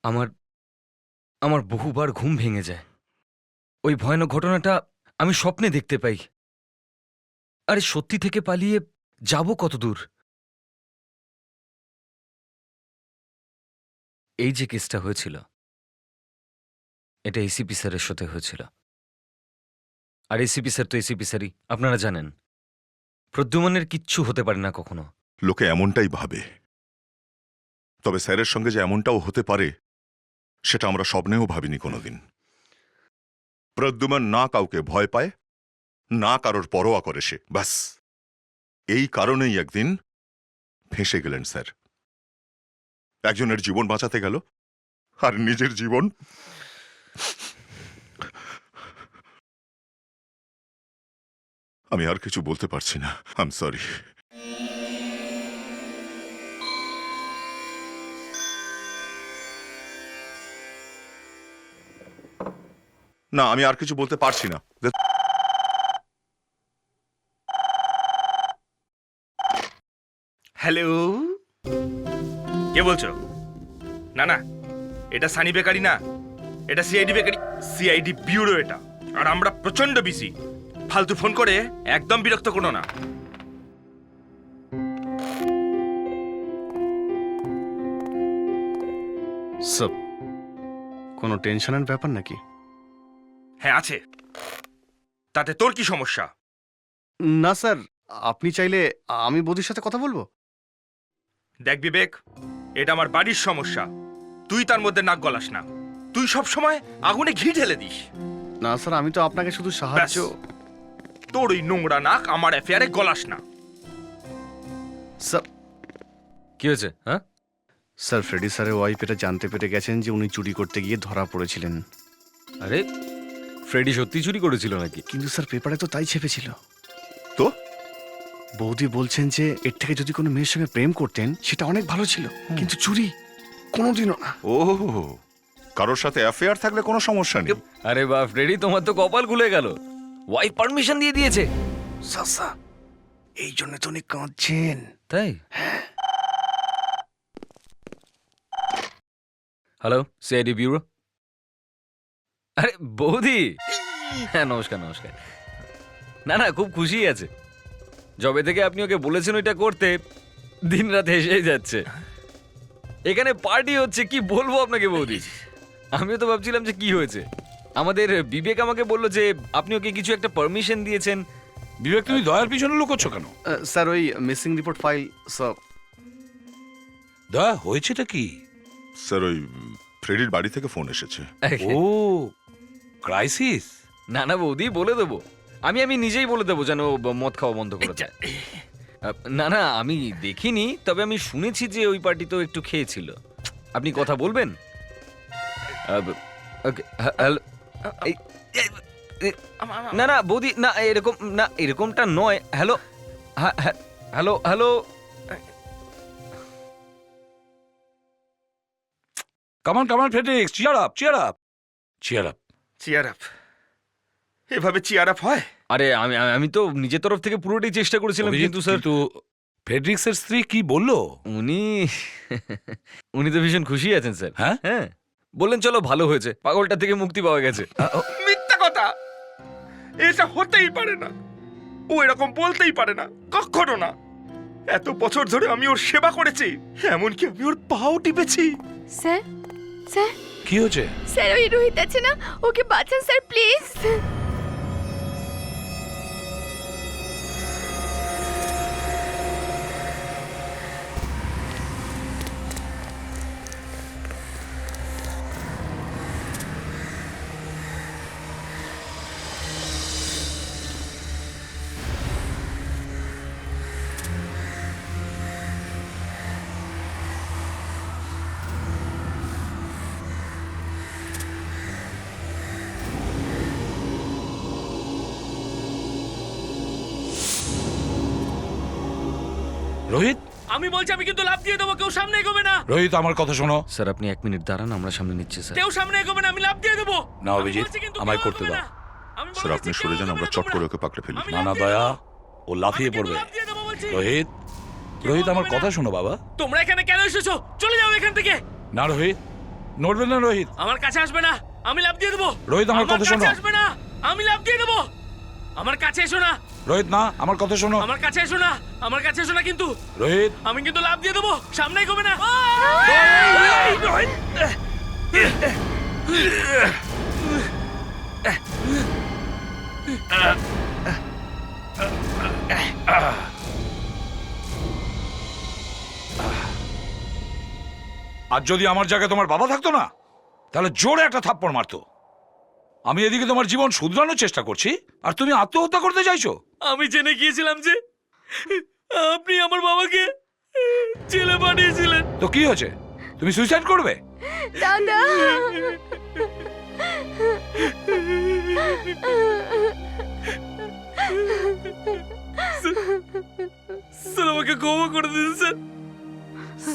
আমার আমার বহুবার ঘুম ভেঙে যায়। ওই ভয়ানক ঘটনাটা আমি স্বপ্নে দেখতে পাই। আরে সত্যি থেকে পালিয়ে যাব কত দূর? এই যে কেসটা হয়েছিল, এটা এসিপি স্যারের সাথে হয়েছিল। আর এসিপি স্যার তো এসিপি স্যারই, আপনারা জানেন। প্রদ্যুম্নের কিচ্ছু হতে পারে না কখনো। লোকে এমনটাই ভাবে, তবে স্যারের সঙ্গে যে এমনটাও হতে পারে সেটা আমরা স্বপ্নেও ভাবিনি কোনোদিন। প্রদ্যুম্ন না কাউকে ভয় পায়, না কারোর পরোয়া করে সে, ব্যাস এই কারণেই একদিন ফেঁসে গেলেন স্যার। একজনের জীবন বাঁচাতে গেল আর নিজের জীবন। আমি আর কিছু বলতে পারছি না, আই এম সরি। না, আমি আর কিছু বলতে পারছি না। হ্যালো, কে বলছো? না না, এটা সানি বেকারি না, এটা সিআইডি বেকারি, সিআইডি ব্যুরো এটা। আর আমরা প্রচন্ড বিজি, ফালতু ফোন করে একদম বিরক্ত করো না। সব কোনো টেনশনের ব্যাপার নাকি? হ্যাঁ আছে, তাতে তোর কি সমস্যা? না স্যার, আপনি চাইলে আমি বৌদির সাথে কথা বলবো। দেখ বিবেক, এটা আমার বাড়ির সমস্যা, তুই তার মধ্যে নাক গলাস না। তুই সব সময় আগুনে ঘি ঢেলে দিস। না স্যার, আমি তো আপনাকে শুধু সাহায্য। তোর ওই নোংরা নাক আমার অ্যাফেয়ারে গলাস না। স্যার, কি হয়েছে? হ্যাঁ, স্যার ফ্রেডি স্যারের ওয়াইফ এটা জানতে পেরে গেছেন যে উনি চুরি করতে গিয়ে ধরা পড়েছিলেন। আরে ফ্রেডি সত্যি চুরি করেছিল নাকি? কিন্তু স্যার পেপারে তো তাই ছেপেছিল। তো বৌদি বলছেন যে এর থেকে যদি কোনো মেয়ের সঙ্গে প্রেম করতেন সেটা অনেক ভালো ছিল, কিন্তু চুরি কোনোদিনও না। ও, কারোর সাথে অ্যাফেয়ার থাকলে কোনো সমস্যা নেই। আরে বাহ ফ্রেডি, তোমার তো কপাল খুলে গেল। ওয়াইফ পারমিশন দিয়ে দিয়েছে। সাসা, এই জন্য তো উনি কাঁদছেন। তাই? Hello, CID bureau. আরে বৌদি, হ্যাঁ নমস্কার নমস্কার। না না, খুব খুশি আছে। যবে থেকে আপনি ওকে বলেছেন ওইটা করতে, দিন রাত হেসেই যাচ্ছে। এখানে পার্টি হচ্ছে, কি বলবো আপনাকে বৌদি। আমিও তো ভাবছিলাম যে কি হয়েছে। আমাদের বিবেক আমাকে বললো যে আপনি ওকে কিছু একটা পারমিশন দিয়েছেন। বিবেক, তুমি দয়ার পিছনে লুকোচ্ছ কেন? স্যার ওই মিসিং রিপোর্ট ফাইল সব। দয়া, হয়েছেটা কি? স্যার ওই ফ্রেডির বাড়ি থেকে ফোন এসেছে। ও, ক্রাইসিস। না না বৌদি, বলে দেবো। আমি নিজেই বলে দেবো যেন ও মদ খাওয়া বন্ধ করে দেয়। না না, আমি দেখিনি, তবে আমি শুনেছি যে ওই পার্টি তো একটু খেয়েছিল। আপনি কথা বলবেন? ওকে, হ্যালো। না না বৌদি, না এরকম না, এরকমটা নয়। হ্যালো, হ্যাঁ হ্যাঁ, হ্যালো হ্যালো। কামান কামান Friedreich's, cheer up cheer up cheer up. Cheer up? এভাবে চিয়ার আপ হয়? আরে আমি আমি তো নিজের তরফ থেকে পুরোটাই চেষ্টা করেছিলাম, কিন্তু স্যার কিন্তু ফ্রেডরিক্সের স্ত্রী কি বললো? উনি উনি তো ভীষণ খুশি আছেন স্যার। হ্যাঁ? হ্যাঁ, বললেন চলো ভালো হয়েছে, পাগলটা থেকে মুক্তি পাওয়া গেছে। মিথ্যা কথা, এটা হতেই পারে না। ও এরকম বলতেই পারে না, কখনো না। এত বছর ধরে আমি ওর সেবা করেছি, এমনকি আমি ওর পাও টিপেছি। স্যার, স্যার, কি হয়েছে? স্যার ওই রোহিত আছে না, ওকে বাঁচান স্যার প্লিজ। রোহিত, আমি বলছি আমি কিন্তু লাভ দিয়ে দেবো, কেউ সামনে এগোবে না। রোহিত আমার কথা শোনো। স্যার আপনি 1 মিনিট দাঁড়ান, আমরা সামনে নিচ্ছি স্যার। কেউ সামনে এগোবে না, আমি লাভ দিয়ে দেবো। না অভিজিৎ, আমায় করতে দাও। স্যার আপনি সরে যান, আমরা চট করে ওকে পাকড়ে ফেলি। না না দয়া, ও লাফিয়ে পড়বে। রোহিত, রোহিত আমার কথা শোনো বাবা। তোমরা এখানে কেন এসেছো? চলে যাও এখান থেকে। না রোহিত, নড়বে না রোহিত। আমার কাছে আসবে না, আমি লাফ দিয়ে দেবো। রোহিত, আমার কথা শোনো। কাছে আসবে না, আমি লাফ দিয়ে দেবো। আমার কাছে এসো না, রোহিত না, আমার কথা শোনো। আমার কাছে এসো না, আমার কাছে এসো না কিন্তু। রোহিত, আমি কিন্তু লাফ দিয়ে দেবো, সামনে এগোবে না। আর যদি আমার জায়গায় তোমার বাবা থাকতো না, তাহলে জোরে একটা থাপ্পড় মারতো। আমি এদিকে তোমার জীবন শুধরানোর চেষ্টা করছি, আর তুমি আত্মহত্যা করতে চাইছো। আমি জেনে গিয়েছিলাম যে আপনি আমার বাবাকে জেলে পাঠিয়েছিলেন। তো কি হয়েছে, তুমি সুইসাইড করবে? দাদা স্যার আমাকে ক্ষমা করে দিন স্যার,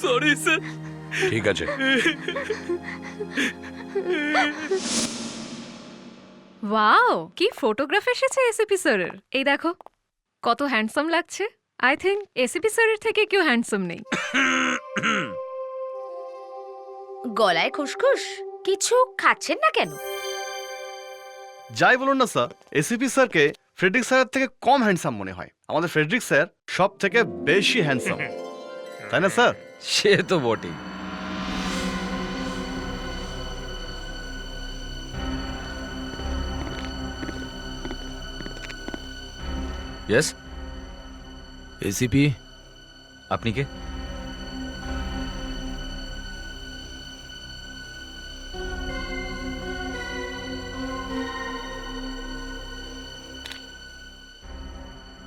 সরি স্যার। ঠিক আছে। ওয়াও, কি ফটোগ্রাফ এসেছে এসিপি স্যারের। এই দেখো কত হ্যান্ডসাম লাগছে। আই থিঙ্ক এসিপি স্যারের থেকে কেউ হ্যান্ডসাম নেই। গলায় খুশখুশ, কিছু খাচ্ছেন না কেন? যাই বলুন না স্যার, এসিপি স্যারকে ফ্রেডরিক স্যারের থেকে কম হ্যান্ডসাম মনে হয়। আমাদের ফ্রেডরিক স্যার সব থেকে বেশি হ্যান্ডসাম, তাই না স্যার? সে তো বটেই। ইয়েস, এসিপি, আপনি কে?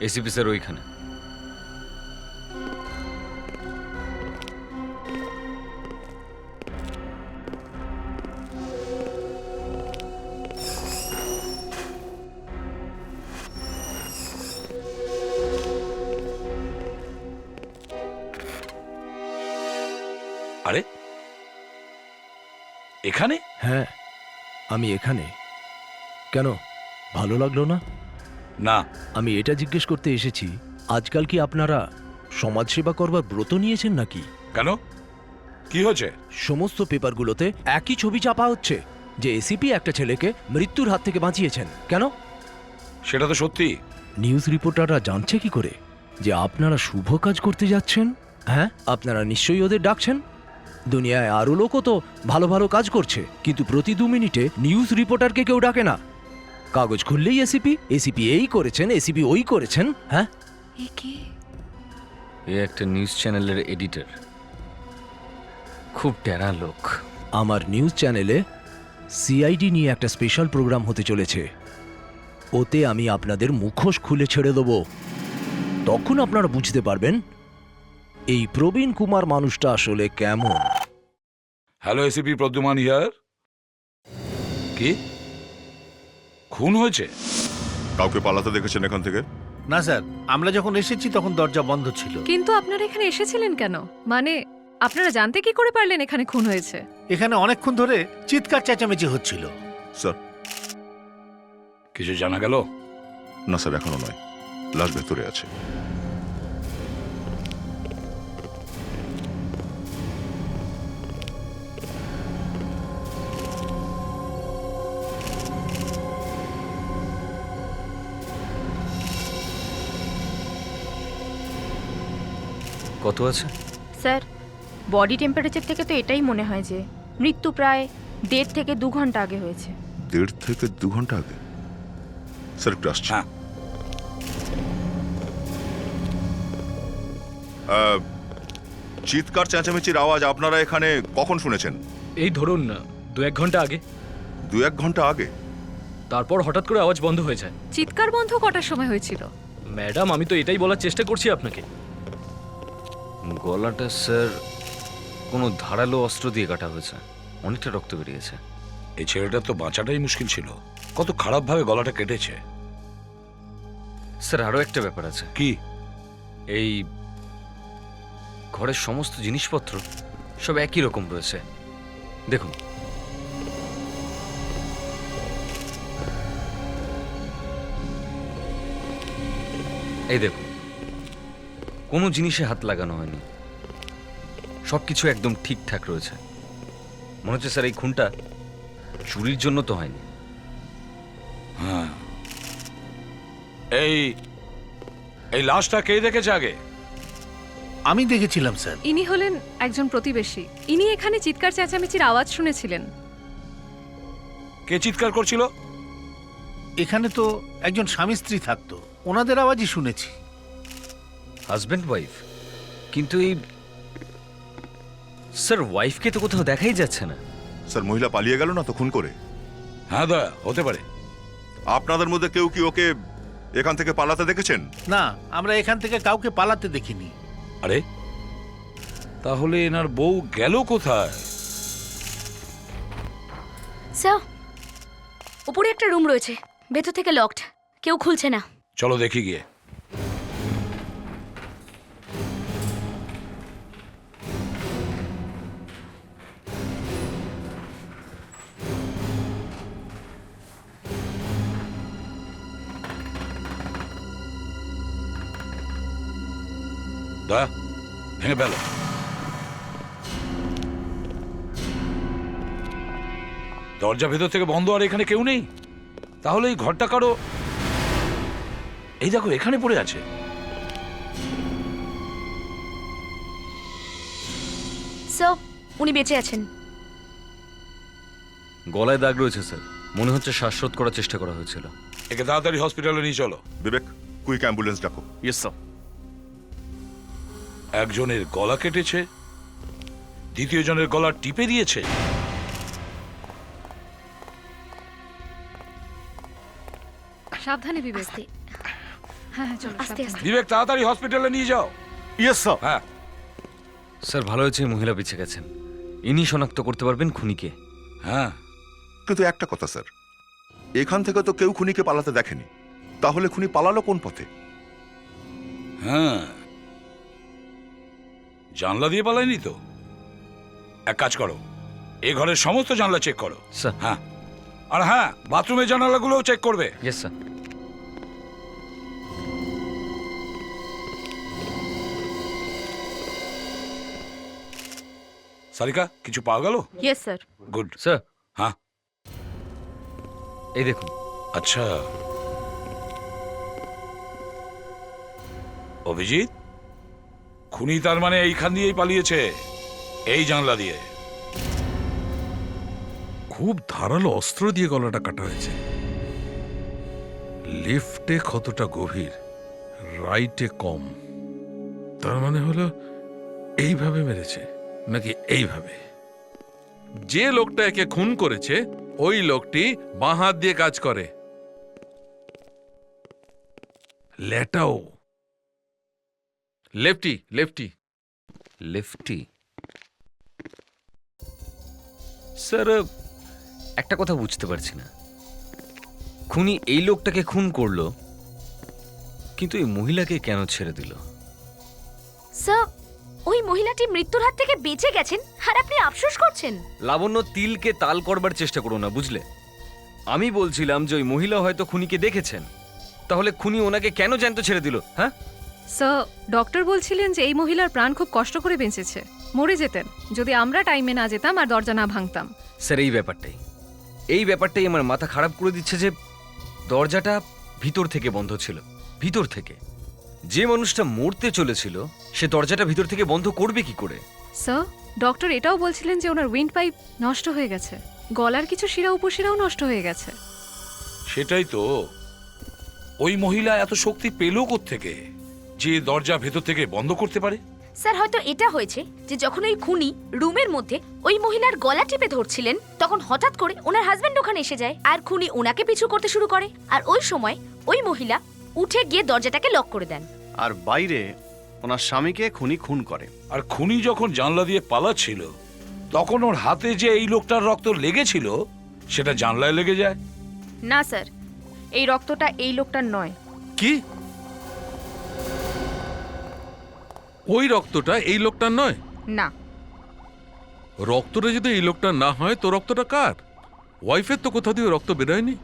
এসিপি স্যার ওইখানে। আরে এখানে? হ্যাঁ আমি এখানে। কেন, ভালো লাগলো না? না। আমি এটা জিজ্ঞেস করতে এসেছি, আজকাল কি আপনারা সমাজসেবা করবার ব্রত নিয়েছেন নাকি? কেন, কি হয়েছে? সমস্ত পেপারগুলোতে একই ছবি চাপা হচ্ছে যে এসিপি একটা ছেলেকে মৃত্যুর হাত থেকে বাঁচিয়েছেন। কেন? সেটা তো সত্যি। নিউজ রিপোর্টাররা জানছে কি করে যে আপনারা শুভ কাজ করতে যাচ্ছেন? হ্যাঁ, আপনারা নিশ্চয়ই ওদের ডাকছেন। দুনিয়ায় আরও লোকও তো ভালো ভালো কাজ করছে, কিন্তু প্রতি 2 মিনিটে নিউজ রিপোর্টারকে কেউ ডাকে না। কাগজ খুললেই এসিপি, এসিপি এই করেছেন, এসিপি ওই করেছেন। হ্যাঁ, এ একটা নিউজ চ্যানেলের এডিটর, খুব টেরা লোক। আমার নিউজ চ্যানেলে সিআইডি নিয়ে একটা স্পেশাল প্রোগ্রাম হতে চলেছে। ওতে আমি আপনাদের মুখোশ খুলে ছেড়ে দেব। তখন আপনারা বুঝতে পারবেন এই প্রবীণ কুমার মানুষটা আসলে কেমন। Hello ACP Pradyuman here. কি খুন হয়েছে? কাউকে পালাতে দেখেছেন এখান থেকে? না স্যার, আমরা যখন এসেছি তখন দরজা বন্ধ ছিল। কিন্তু আপনারা এখানে এসেছিলেন কেন? মানে আপনারা জানতে কি করে পারলেন এখানে খুন হয়েছে? এখানে অনেকক্ষণ ধরে চিৎকার চেঁচামেচি হচ্ছিল। স্যার, কিছু জানা গেল? না স্যার, এখনো নয়। লাশ ভেতরে আছে। কত আছে? স্যার, বডি টেম্পারেচার থেকে তো এটাই মনে হয় যে মৃত্যু প্রায় 1.5 থেকে 2 ঘন্টা আগে হয়েছে। 1.5 থেকে 2 ঘন্টা আগে? স্যার একটু আসছি। হ্যাঁ। চিৎকার চেঁচামেচির আওয়াজ আপনারা এখানে কখন শুনেছেন? এই ধরুন 2-1 ঘন্টা আগে। 2-1 ঘন্টা আগে? তারপর হঠাৎ করে আওয়াজ বন্ধ হয়ে যায়। চিৎকার বন্ধ কটার সময় হয়েছিল? ম্যাডাম, আমি তো এটাই বলার চেষ্টা করছি আপনাকে। গলাটা স্যার কোনো ধারালো অস্ত্র দিয়ে কাটা হয়েছে, অনেকটা রক্ত বেরিয়েছে। এই ছেলেটার তো বাঁচাটাই মুশকিল ছিল, কত খারাপভাবে গলাটা কেটেছে। স্যার আরও একটা ব্যাপার আছে। কি? এই ঘরের সমস্ত জিনিসপত্র সব একই রকম রয়েছে, দেখুন। এই দেখুন, কোনো জিনিসে হাত লাগানো হয়নি, সবকিছু একদম ঠিকঠাক রয়েছে। মনে হচ্ছে স্যার এই খুনটা চুরির জন্য তো হয়নি। হ্যাঁ, এই এই লাশটা কে দেখেছে আগে? আমি দেখেছিলাম স্যার। ইনি হলেন একজন প্রতিবেশী। ইনি এখানে চিৎকার চেঁচামেচির আওয়াজ শুনেছিলেন। কে চিৎকার করছিল? এখানে তো একজন স্বামী স্ত্রী থাকতো, ওনাদের আওয়াজই শুনেছি। হাজব্যান্ড ওয়াইফ, কিন্তু এই স্যার ওয়াইফকে তো কোথাও দেখাই যাচ্ছে না। স্যার মহিলা পালিয়ে গেল না তো খুন করে? হ্যাঁ দয়া, হতে পারে। আপনাদের মধ্যে কেউ কি ওকে এখান থেকে পালাতে দেখেছেন? না, আমরা এখান থেকে কাউকে পালাতে দেখিনি। আরে তাহলে এনার বউ গেল কোথায়? স্যার, উপরে একটা রুম রয়েছে, ভেতর থেকে লকড, কেউ খুলছে না। চলো দেখি গিয়ে। দয়া, ভেঙে ফেলো। দরজা ভেতর থেকে বন্ধ, আর এখানে কেউ নেই। তাহলে এই ঘরটা কারো... এই দেখো, এখানে পড়ে আছে। স্যার, উনি বেঁচে আছেন। গলায় দাগ রয়েছে স্যার, মনে হচ্ছে শ্বাসরোধ করার চেষ্টা করা হয়েছিল। একে তাড়াতাড়ি হসপিটালে নিয়ে চলো। বিবেক, কুইক অ্যাম্বুলেন্স ডাকো। Yes sir. একজনের গলা কেটেছে, দ্বিতীয় জনের গলা টিপে দিয়েছে। সাবধানে বিবেক। আস্তে হ্যাঁ হ্যাঁ, চলো আস্তে সাবধানে। আস্তে। বিবেক, তাড়াতাড়ি হসপিটালে নিয়ে যাও। Yes sir. হ্যাঁ, স্যার ভালো হয়েছে এই মহিলা পিছিয়ে গেছেন, ইনি শনাক্ত করতে পারবেন খুনিকে। হ্যাঁ। কিন্তু একটা কথা স্যার, এখান থেকে তো কেউ খুনিকে পালাতে দেখেনি, তাহলে খুনি পালালো কোন পথে? হ্যাঁ, জানলা দিয়ে পালায়নি তো। এক কাজ করো, এই ঘরের সমস্ত জানলা চেক করো। স্যার। হ্যাঁ, আর হ্যাঁ, বাথরুমের জানালাগুলোও চেক করবে। Yes sir. সারিকা, কিছু পাওয়া গেল? Yes sir. গুড। স্যার হ্যাঁ, এই দেখুন। আচ্ছা। অভিজিৎ, খুনি তার মানে এইখান দিয়েই পালিয়েছে, এই জানলা দিয়ে। খুব ধারালো অস্ত্র দিয়ে গলাটা কাটা হয়েছে। লেফটে ক্ষতটা গভীর, রাইটে কম। তার মানে হলো এইভাবে মেরেছে নাকি এইভাবে? যে লোকটা একে খুন করেছে ওই লোকটি বাঁ হাত দিয়ে কাজ করে। লেটাও লেফটি লেফটি লেফটি। স্যার একটা কথা বুঝতে পারছি না, খুনি এই লোকটাকে খুন করলো কিন্তু এই মহিলাকে কেন ছেড়ে দিল? স্যার, ওই মহিলাটি মৃত্যুর হাত থেকে বেঁচে গেছেন আর আপনি আফসোস করছেন। লাবণ্য, তিলকে তাল করবার চেষ্টা করো না, বুঝলে? আমি বলছিলাম যে ওই মহিলা হয়তো খুনিকে দেখেছেন, তাহলে খুনি ওনাকে কেন জ্যান্ত ছেড়ে দিল? হ্যাঁ স্যার, ডক্টর বলছিলেন যে এই মহিলার প্রাণ খুব কষ্ট করে বেঁচেছে, মরে যেতেন যদি আমরা টাইমে না যেতাম আর দরজা না ভাঙতাম। স্যার এই ব্যাপারটাই আমার মাথা খারাপ করে দিচ্ছে যে দরজাটা ভিতর থেকে বন্ধ ছিল। ভিতর থেকে যে মানুষটা মরতে চলেছিল সে দরজাটা ভিতর থেকে বন্ধ করবে কি করে? স্যার, ডক্টর এটাও বলছিলেন যে ওনার উইন্ড পাইপ নষ্ট হয়ে গেছে, গলার কিছু শিরা উপশিরাও নষ্ট হয়ে গেছে। সেটাই তো, ওই মহিলা এত শক্তি পেল কোত্থেকে যে দরজা ভেতর থেকে বন্ধ করতে পারে? স্যার, হয়তো এটা হয়েছে যে যখন ওই খুনি রুমের মধ্যে ওই মহিলার গলা টিপে ধরছিলেন তখন হঠাৎ করে ওনার হাজবেন্ড ওখানে এসে যায় আর খুনি ওনাকে পিছু করতে শুরু করে, আর ওই সময় ওই মহিলা উঠে গিয়ে দরজাটাকে লক করে দেন। আর বাইরে ওনার স্বামীকে খুনি খুন করে। আর খুনি যখন জানলা দিয়ে পালাচ্ছিল তখন ওর হাতে যে এই লোকটার রক্ত লেগেছিল সেটা জানলায় লেগে যায়। না স্যার, এই রক্তটা এই লোকটার নয়। কি? ওই রক্তটা এই লোকটার নয়? না। রক্তটা যদি এই লোকটার না হয় তো রক্তটা কার? ওয়াইফের তো কোথা দিয়ে রক্ত বেরোয়নি।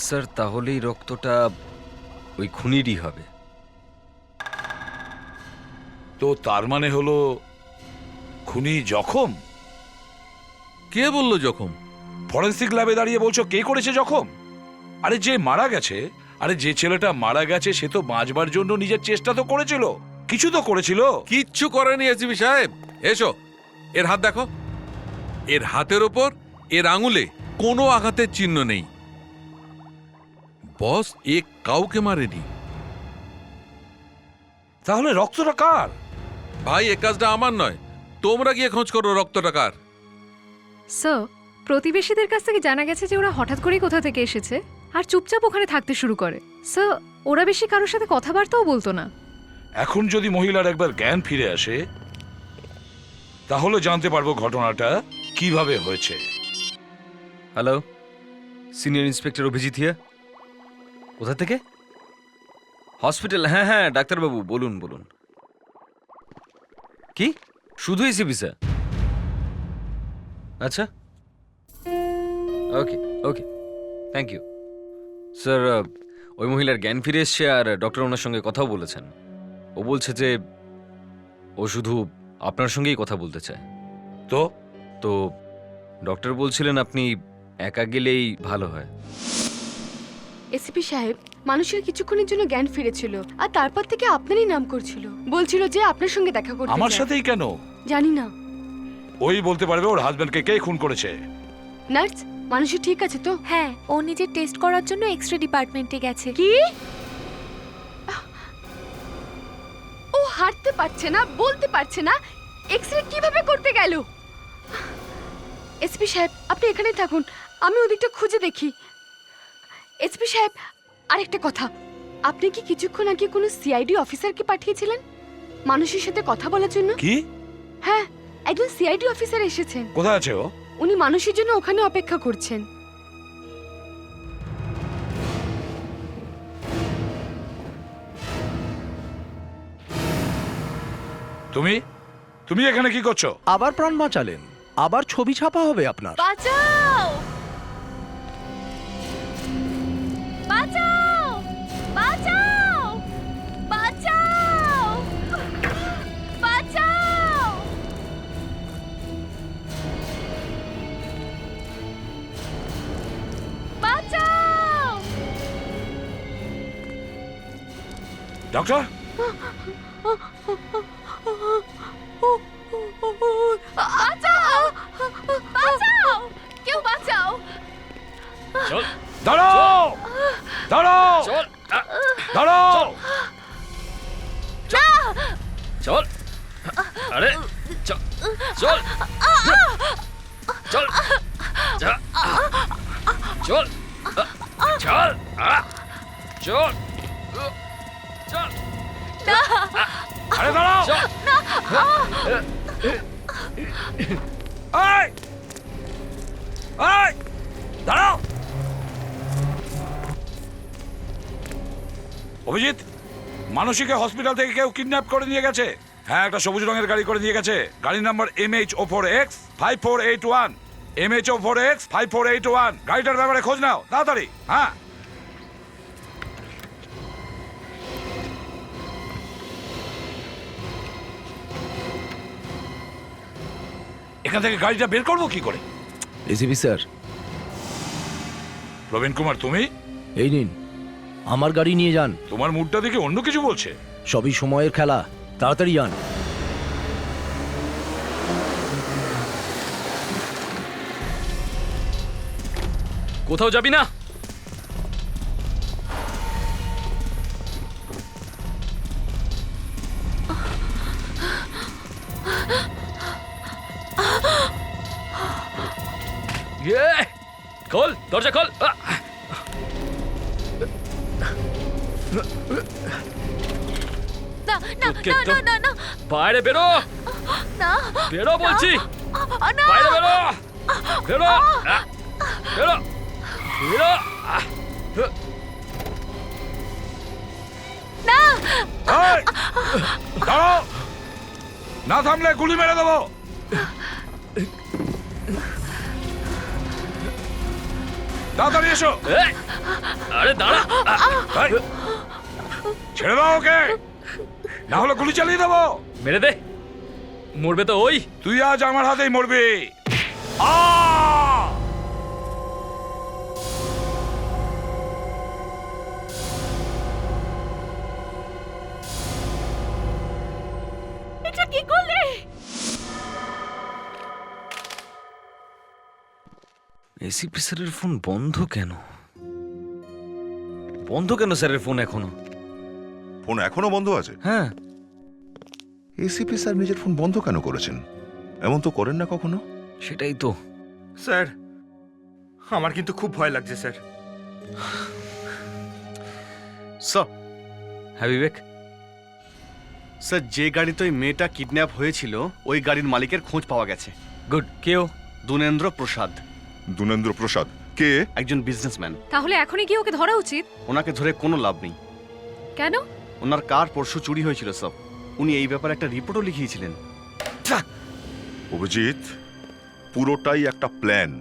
স্যার তাহলে এই রক্তটা ওই খুনিরই হবে। তো তার মানে হলো খুনি জখম? কে বললো জখম? ফরেন্সিক ল্যাবে দাঁড়িয়ে বলছো কে করেছে জখম? আরে যে মারা গেছে, আরে যে ছেলেটা মারা গেছে সে তো বাঁচবার জন্য নিজের চেষ্টা তো করেছিল, কিছু তো করেছিল। কিচ্ছু করেনি এসিপি সাহেব। এসো, এর হাত দেখো। এর হাতের ওপর, এর আঙুলে কোনো আঘাতের চিহ্ন নেই। বস, এ কাউকে মারেনি। তাহলে রক্তটা কার? ভাই, এ কাজটা আমার নয়, তোমরা গিয়ে খোঁজ করো রক্তটা কার। স্যার, প্রতিবেশীদের কাছ থেকে জানা গেছে যে ওরা হঠাৎ করেই কোথা থেকে এসেছে আর চুপচাপ ওখানে থাকতে শুরু করে। স্যার, ওরা বেশি কারোর সাথে কথাবার্তাও বলতো না। এখন যদি মহিলার একবার জ্ঞান ফিরে আসে তাহলে জানতে পারবো ঘটনাটা কিভাবে হয়েছে। হ্যালো, সিনিয়র ইন্সপেক্টর অভিজিৎ হিয়া। কোথা থেকে? হসপিটাল? হ্যাঁ হ্যাঁ, ডাক্তারবাবু বলুন বলুন। কি শুধু এসিপি স্যার? আচ্ছা, ওকে ওকে, থ্যাংক ইউ স্যার। ওই মহিলার জ্ঞান ফিরে এসছে আর ডক্টর ওনার সঙ্গে কথাও বলেছেন। ও বলছে যে ও শুধু আপনার সঙ্গেই কথা বলতে চায়। তো তো ডক্টর বলছিলেন আপনি একা গেলেই ভালো হয়। এসিপি সাহেব, মানুষের কিছুক্ষণের জন্য জ্ঞান ফিরেছিল আর তারপর থেকে আপনারই নাম করছিল, বলছিল যে আপনার সঙ্গে দেখা করতে আমার চায়। সাথেই কেন? জানি না। ওই বলতে পারবে ওর হাজবেন্ডকে কে খুন করেছে। নার্স, মানুষই ঠিক আছে তো? হ্যাঁ, ও নিজের টেস্ট করার জন্য এক্সরে ডিপার্টমেন্টে গেছে। কি? ও হাঁটতে পারছে না, বলতে পারছে না, এক্সরে কিভাবে করতে গেল? এসপি সাহেব, আপনি এখানেই থাকুন, আমি ওদিকটা খুঁজে দেখি। এসপি সাহেব, আরেকটা কথা, আপনি কি কিছুক্ষণ আগে কোনো সিআইডি অফিসারকে পাঠিয়েছিলেন মানুষের সাথে কথা বলার জন্য? কি? হ্যাঁ, একজন সিআইডি অফিসার এসেছেন। কোথায় আছে ও? উনি মানুষের জন্য ওখানে অপেক্ষা করছেন। তুমি তুমি এখানে কি করছো? আবার প্রাণ বাঁচালেন, আবার ছবি ছাপা হবে আপনার। বাঁচাও! বাঁচাও! বাঁচাও! বাঁচাও! বাঁচাও! বাঁচাও! ডক্টর, বাঁচাও! বাঁচাও! কেউ বাঁচাও! দাঁড়াও! দাঁড়াও! দাঁড়াও! চল, আরে চল চল চল চল চল চল চল। আরে দাঁড়াও! এই! এই! দাঁড়াও! অভিজিৎ, মানসীকে হসপিটাল থেকে কেউ কিডন্যাপ করে নিয়ে গেছে। হ্যাঁ, একটা সবুজ রঙের গাড়ি করে নিয়ে গেছে। গাড়ির নাম্বার MH04X 5481। MH04X 5481। গাড়িটার ব্যাপারে খোঁজ নাও তাড়াতাড়ি। হ্যাঁ, এখান থেকে গাড়িটা বের করবো কি করে? এসিপি স্যার, প্রবীণ কুমার, তুমি? এই নিন, আমার গাড়ি নিয়ে যান। তোমার মুডটা দেখে অন্য কিছু বলছে। সবই সময়ের খেলা, তাড়াতাড়ি যান। কোথাও যাবি না? খোল দরজা, খোল। না না না না না, বাইরে বেরো, না বেরো বলছি, না, বাইরে বেরো, বেরো, বেরো, বেরো। না! এই! দাঁড়াও! না থামলে গুলি মেরে দেবো। তাড়াতাড়ি এসো। আরে দাঁড়া, এই! ছেড়ে দাও ওকে, না হলে গুলি চালিয়ে দেবো। মেরে দে, মরবে তো ওই। তুই আজ আমার হাতেই মরবি। আহ! এসিপি স্যারের ফোন বন্ধ কেন? বন্ধ কেন স্যারের ফোন এখনো? ফোন এখনো বন্ধ আছে? হ্যাঁ, এসিপি স্যার নিজের ফোন বন্ধ কেন করেছেন? এমন তো করেন না কখনো। সেটাই তো। স্যার আমার কিন্তু খুব ভয় লাগছে স্যার। স্যার হ্যাঁ বিবেক, স্যার যে গাড়িতে ওই মেয়েটা কিডন্যাপ হয়েছিল ওই গাড়ির মালিকের খোঁজ পাওয়া গেছে। গুড। কেউ? দুনেন্দ্র প্রসাদ, দুনেন্দ্র প্রসাদ কে? একজন বিজনেসম্যান। তাহলে এখনই গিয়ে ওকে ধরা উচিত। ওনাকে ধরে কোনো লাভ নেই। কেন? ওনার কার পরশু চুরি হয়েছিল সব। উনি এই ব্যাপারে একটা রিপোর্টও লিখিয়েছিলেন। অভিজিৎ, পুরোটাই একটা প্ল্যান।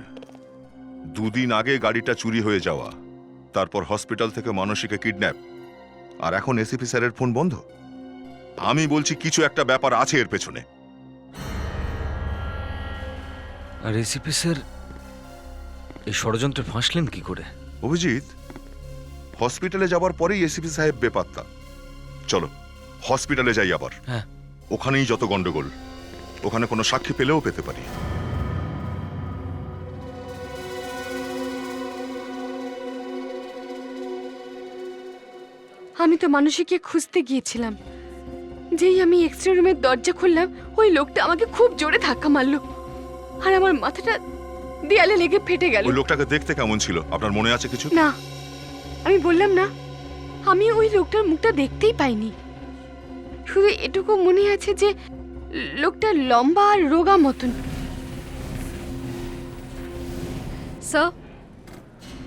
দুদিন আগে গাড়িটা চুরি হয়ে যাওয়া, তারপর হসপিটাল থেকে মানসীকে কিডন্যাপ, আর এখন এসিপি স্যারের ফোন বন্ধ। আমি বলছি কিছু একটা ব্যাপার আছে এর পেছনে। আর এসিপি স্যার এই ষড়যন্ত্রে ফাঁসলেন কি করে? অভিজিৎ, হসপিটালে যাবার পরেই এসিপি সাহেব বেপাত্তা। চলো হসপিটালে যাই আবার। হ্যাঁ। ওখানেই যত গন্ডগোল, ওখানে কোনো সাক্ষী পেলেও পেতে পারি। আমি তো মানসীকে খুঁজতে গিয়েছিলাম। যেই আমি এক্সরে রুমের দরজা খুললাম, ওই লোকটা আমাকে খুব জোরে ধাক্কা মারলো, আর আমার মাথাটা দেয়ালে লেগে ফেটে গেল। ওই লোকটাকে দেখতে কেমন ছিল আপনার মনে আছে কিছু? না, আমি বললাম না, আমি ওই লোকটার মুখটা দেখতেই পাইনি। শুধু এটুকু মনে আছে যে লোকটা লম্বা আর রোগা মতন। স্যার,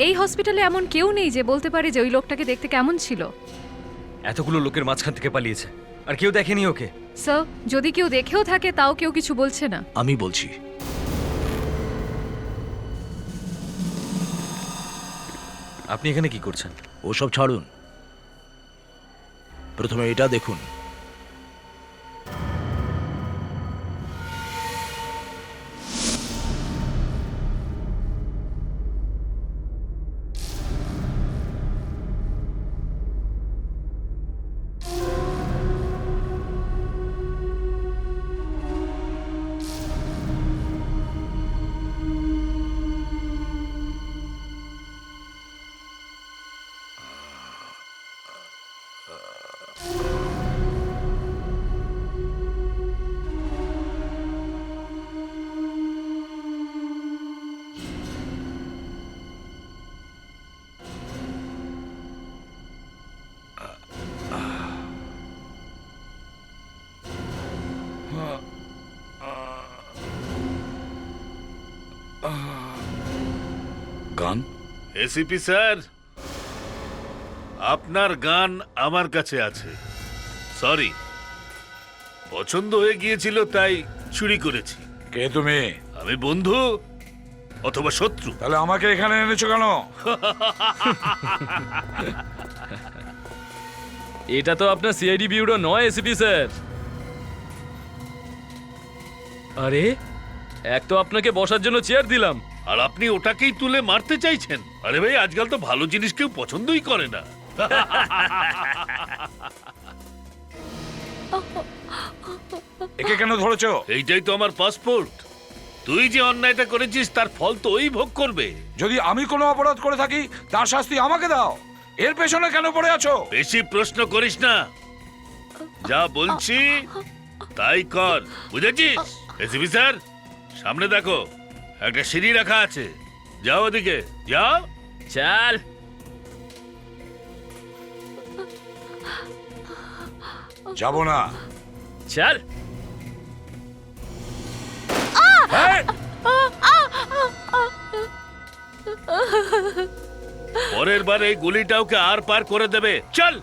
এই হসপিটালে এমন কেউ নেই যে বলতে পারে যে ওই লোকটাকে দেখতে কেমন ছিল। এতগুলো লোকের মাঝখান থেকে পালিয়েছে, আর কেউ দেখেনি ওকে। স্যার, যদি কেউ দেখেও থাকে তাও কেউ কিছু বলছে না। আমি বলছি, আপনি এখানে কি করছেন? ওসব ছাড়ুন, প্রথমে এটা দেখুন। গান? এসিপি স্যার, আপনার গান আমার কাছে আছে। সরি, পছন্দ হয়ে গিয়েছিল তাই চুরি করেছি। কে তুমি? আমি বন্ধু অথবা শত্রু? তাহলে আমাকে এখানে এনেছো কেন? এটা তো আপনার সিআইডি ব্যুরো নয় এসিপি স্যার। আরে, এক তো আপনাকে বসার জন্য চেয়ার দিলাম, আর আপনি ওটাকেই তুলে মারতে চাইছেন? আরে ভাই, আজকাল তো ভালো জিনিস কেউ পছন্দই করে না। একে কেন ধরেছো? এইটাই তো আমার পাসপোর্ট। তুই যে অন্যায়টা করেছিস তার ফল তো ওই ভোগ করবে। যদি আমি কোনো অপরাধ করে থাকি তার শাস্তি আমাকে দাও। এর পেছনে কেন পড়ে আছো? বেশি প্রশ্ন করিস না, যা বলছি তাই কর, বুঝেছিস? এসিপি স্যার, সামনে দেখো একটা সিঁড়ি রাখা আছে, যাও ওদিকে যাও। চাল। যাব না। চাল। এই! পরের বার এই গুলিটা ওকে আর পার করে দেবে। চল।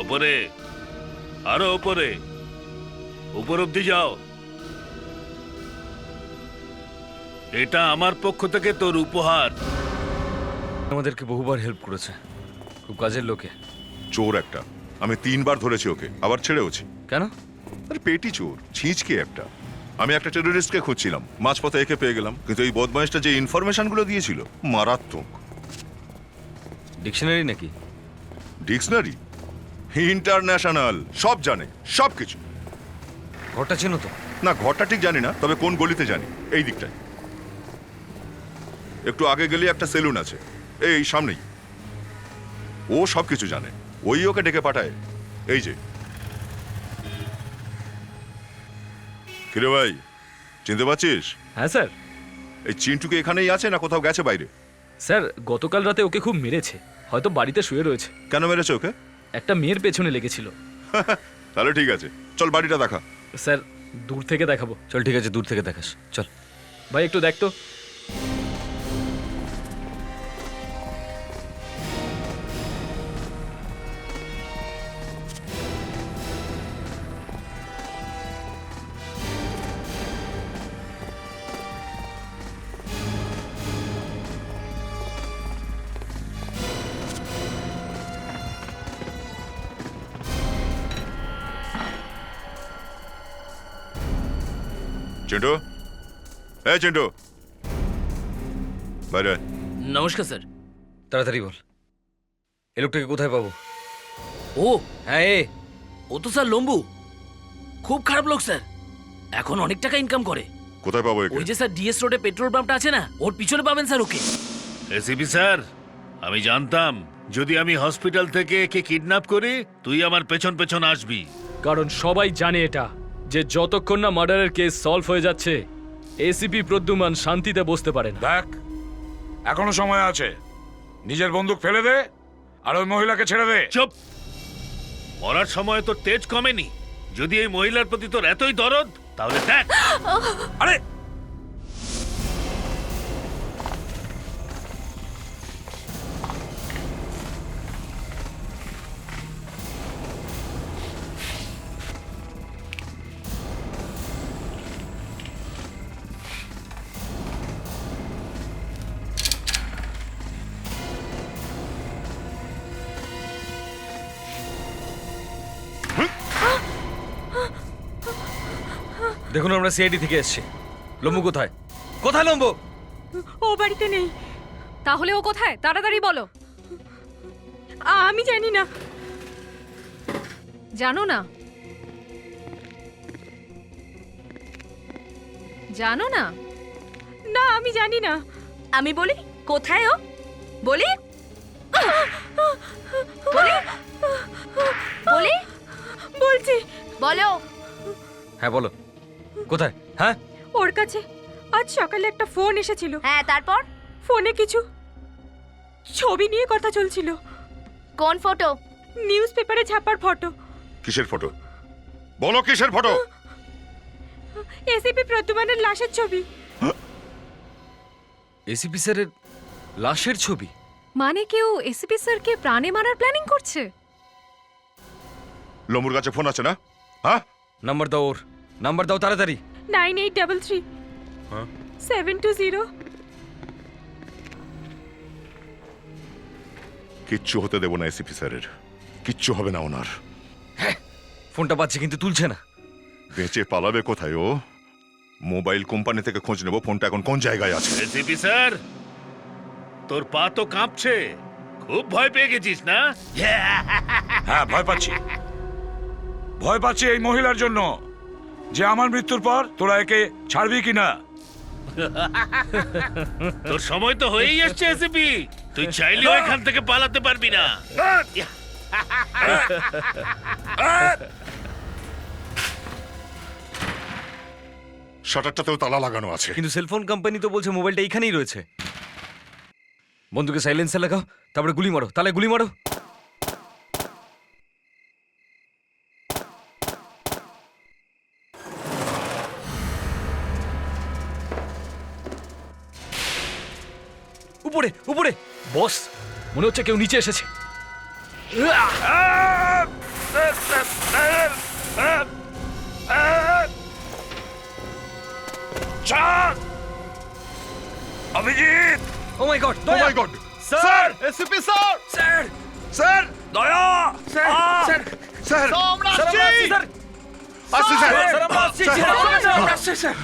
ওপরে, আরো ওপরে, উপর অব্দি যাও। এটা আমার পক্ষ থেকে তোর উপহার। আমাদেরকে বহুবার হেল্প করেছে, খুব কাজের লোকে। চোর একটা, আমি 3 বার ধরেছি ওকে, আবার ছেড়েওছি। কেন? আরে পেটি চোর, ছিঁচকে একটা। আমি একটা টেররিস্টকে খুঁজছিলাম, মাঝপথে একে পেয়ে গেলাম, কিন্তু এই বদমাইশটা যে ইনফরমেশনগুলো দিয়েছিল মারাত্মক। ডিকশনারি নাকি? ডিকশনারি ইন্টারন্যাশনাল, সব জানে, সব কিছু। ঘরটা চেনো তো? না, ঘরটা ঠিক জানি না, তবে কোন গলিতে জানি, এই দিকটায়। একটু আগে গেলে একটা সেলুন আছে, এই সামনেই। ও সব কিছু জানে, ওই ওকে ডেকে পাঠায়। এই যে, কিরে ভাই, চিনতে পারছিস? হ্যাঁ স্যার। এই চিন্টুকে এখানেই আছে না কোথাও গেছে বাইরে? স্যার গতকাল রাতে ওকে খুব মেরেছে, হয়তো বাড়িতে শুয়ে রয়েছে। কেন মেরেছে ওকে? একটা মেয়ের পেছনে লেগেছিল। তাহলে ঠিক আছে, চল বাড়িটা দেখা। স্যার দূর থেকে দেখাবো। চল ঠিক আছে, দূর থেকে দেখাস, চল। ভাই একটু দেখ তো। চিন্টু, এই চিন্টু, বাইরে আয়। নমস্কার স্যার। তাড়াতাড়ি বল, এই লোকটাকে কোথায় পাবো? ও হ্যাঁ, ও তো স্যার লম্বু, খুব খারাপ লোক স্যার, এখন অনেক টাকা ইনকাম করে। কোথায় পাবো একে? ওই যে স্যার ডিএস রোডে পেট্রোল পাম্পটা আছে না, ওর পিছনে পাবেন স্যার ওকে। এসিপি স্যার, আমি জানতাম যদি আমি হসপিটাল থেকে একে কিডন্যাপ করি তুই আমার পেছন পেছন আসবি। কারণ সবাই জানে এটা, যে যতক্ষণ না মার্ডারের কেস সলভ হয়ে যাচ্ছে এসিপি প্রদ্যুমান শান্তিতে বসতে পারেন। দেখ, এখনো সময় আছে, নিজের বন্দুক ফেলে দে আর ওই মহিলাকে ছেড়ে দে। চুপ! মরার সময় তোর তেজ কমেনি। যদি এই মহিলার প্রতি তোর এতই দরদ, তাহলে দেখ। আরে দেখুন আমরা সিআইডি থেকে এসেছি। লম্বু কোথায়? কোথায় লম্বু? ও বাড়িতে নেই। তাহলে ও কোথায়? তাড়াতাড়ি বলো। আমি জানি না। জানো না? জানো না? না, আমি জানি না। আমি বলি কোথায় ও? বলি বলি বলি বলছি। বলো। হ্যাঁ বলো, কোথায়? হ্যাঁ, ওর কাছে আজ সকালে একটা ফোন এসেছিল। হ্যাঁ, তারপর? ফোনে কিছু ছবি নিয়ে কথা চলছিল। কোন ফটো? নিউজ পেপারে ছাপার ফটো। কিসের ফটো? বলো কিসের ফটো? এসিপি প্রদ্যুমানের লাশের ছবি। এসিপি স্যারের লাশের ছবি? মানে কেউ এসিপি স্যারকে প্রাণে মারার প্ল্যানিং করছে? লম্বুর কাছে ফোন আছে না? হ্যাঁ, নাম্বার দাও ওর, নাম্বার দাও তাড়াতাড়ি। 9833 720। কিচ্ছু হতে দেবো না এসিপি স্যারের, কিচ্ছু হবে না ওনার। ফোনটা পাচ্ছে কিন্তু তুলছে না। বেঁচে পালাবে কোথায় ও? মোবাইল কোম্পানি থেকে খোঁজ নেবো ফোনটা এখন কোন জায়গায় আছে। এসিপি স্যার, তোর পা তো কাঁপছে, খুব ভয় পেয়ে গেছিস না? হ্যাঁ, ভয় পাচ্ছি। ভয় পাচ্ছি এই মহিলার জন্য, যে আমার মৃত্যুর পর তোরা একে ছাড়বি কিনা। তোর সময় তো হয়েই এসছে এসিপি, তুই চাইলেও এখান থেকে পালাতে পারবি না। শাটারটাতেও তালা লাগানো আছে। কিন্তু সেলফোন কোম্পানি তো বলছে মোবাইলটা এইখানেই রয়েছে। বন্ধুকে সাইলেন্সে লাগাও, তারপরে গুলি মারো, তাহলে গুলি মারো। উপরে উপরে। বস, মনে হচ্ছে কেউ নিচে এসেছে। Abhijit! Oh my god oh my god sir ACP sir sir sir Daya! Sir sir sir আমরা স্যার আমরা আসছি স্যার আসছি স্যার স্যার আমরা আসছি আসছে স্যার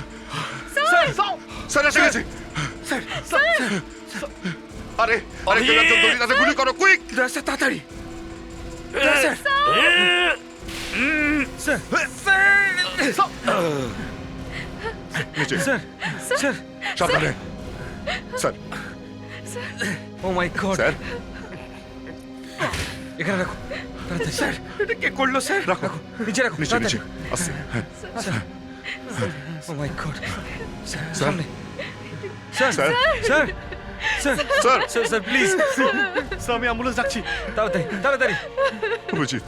স্যার এসে গেছে আরে আরে কেউ একজন দড়িটাতে গুলি করো কুইক স্যার তাড়াতাড়ি নিচে স্যার স্যার সাবধানে sir O my god sir এখানে রাখো তাড়াতাড়ি স্যার এটা কে করলো স্যার রাখো নিচে রাখো নিচে নিচে আসছে হ্যাঁ ও মাই গড স্যার সামনে sir sir sir sir sir sir sir please sir আমি অ্যাম্বুলেন্স ডাকছি তাড়াতাড়ি তাড়াতাড়ি অভিজিৎ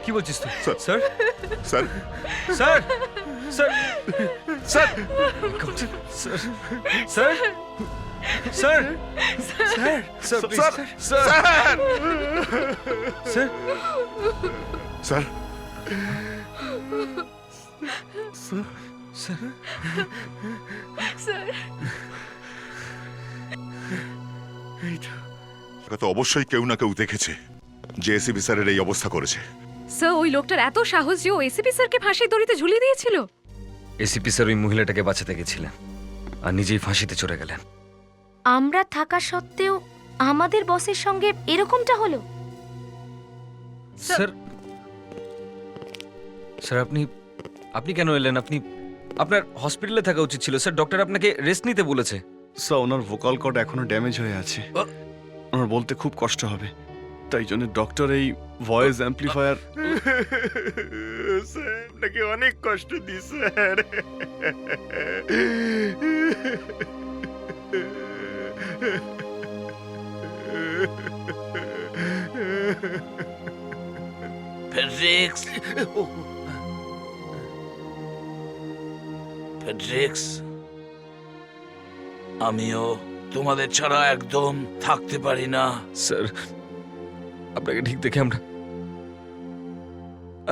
কি বলছিস তুই sir. Sir sir sir sir sir sir sir sir sir sir please sir sir sir sir sir এটা তো অবশ্যই কেউ না কেউ দেখেছে যে এসিবি স্যারের এই অবস্থা করেছে স্যার ওই লোকটার এত সাহস যে ও এসিপি স্যারকে ফাঁসির দড়িতে ঝুলিয়ে দিয়েছিল। এসিপি স্যার ওই মহিলাটাকে বাঁচাতে গেছিলেন আর নিজেই ফাঁসিতে চড়ে গেলেন আমরা থাকা সত্ত্বেও আমাদের বসের সঙ্গে এরকমটা হলো। স্যার স্যার আপনি আপনি কেন এলেন আপনি আপনার হসপিটালে থাকা উচিত ছিল স্যার ডক্টর আপনাকে রেস্ট নিতে বলেছে স্যার ওনার ভোকাল কর্ড এখনো ড্যামেজ হয়ে আছে ওনার বলতে খুব কষ্ট হবে তাই জন্য ডক্টর এই ভয়েস অ্যাম্পলিফায়ার স্যার আপনাকে অনেক কষ্ট দিই স্যার ফেডরিক্স! ফেডরিক্স! আমিও তোমাদের ছাড়া একদম থাকতে পারি না। স্যার আপনাকে ঠিক দেখে আমরা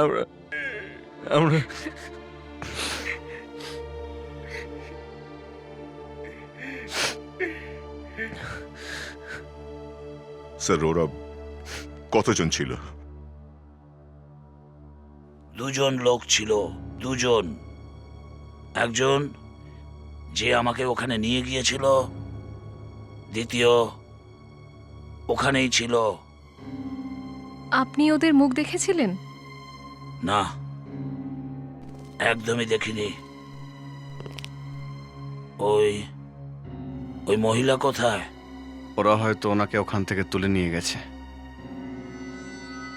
আমরা আমরা স্যার ওরা কতজন ছিল দুজন লোক ছিল, দুজন। একজন যে আমাকে ওখানে নিয়ে গিয়েছিল, দ্বিতীয় ওখানেই ছিল। আপনি ওদের মুখ দেখেছিলেন? না, একদমই দেখিনি। ওই ওই মহিলা কোথায়? ওরা হয়তো ওনাকে ওখান থেকে তুলে নিয়ে গেছে।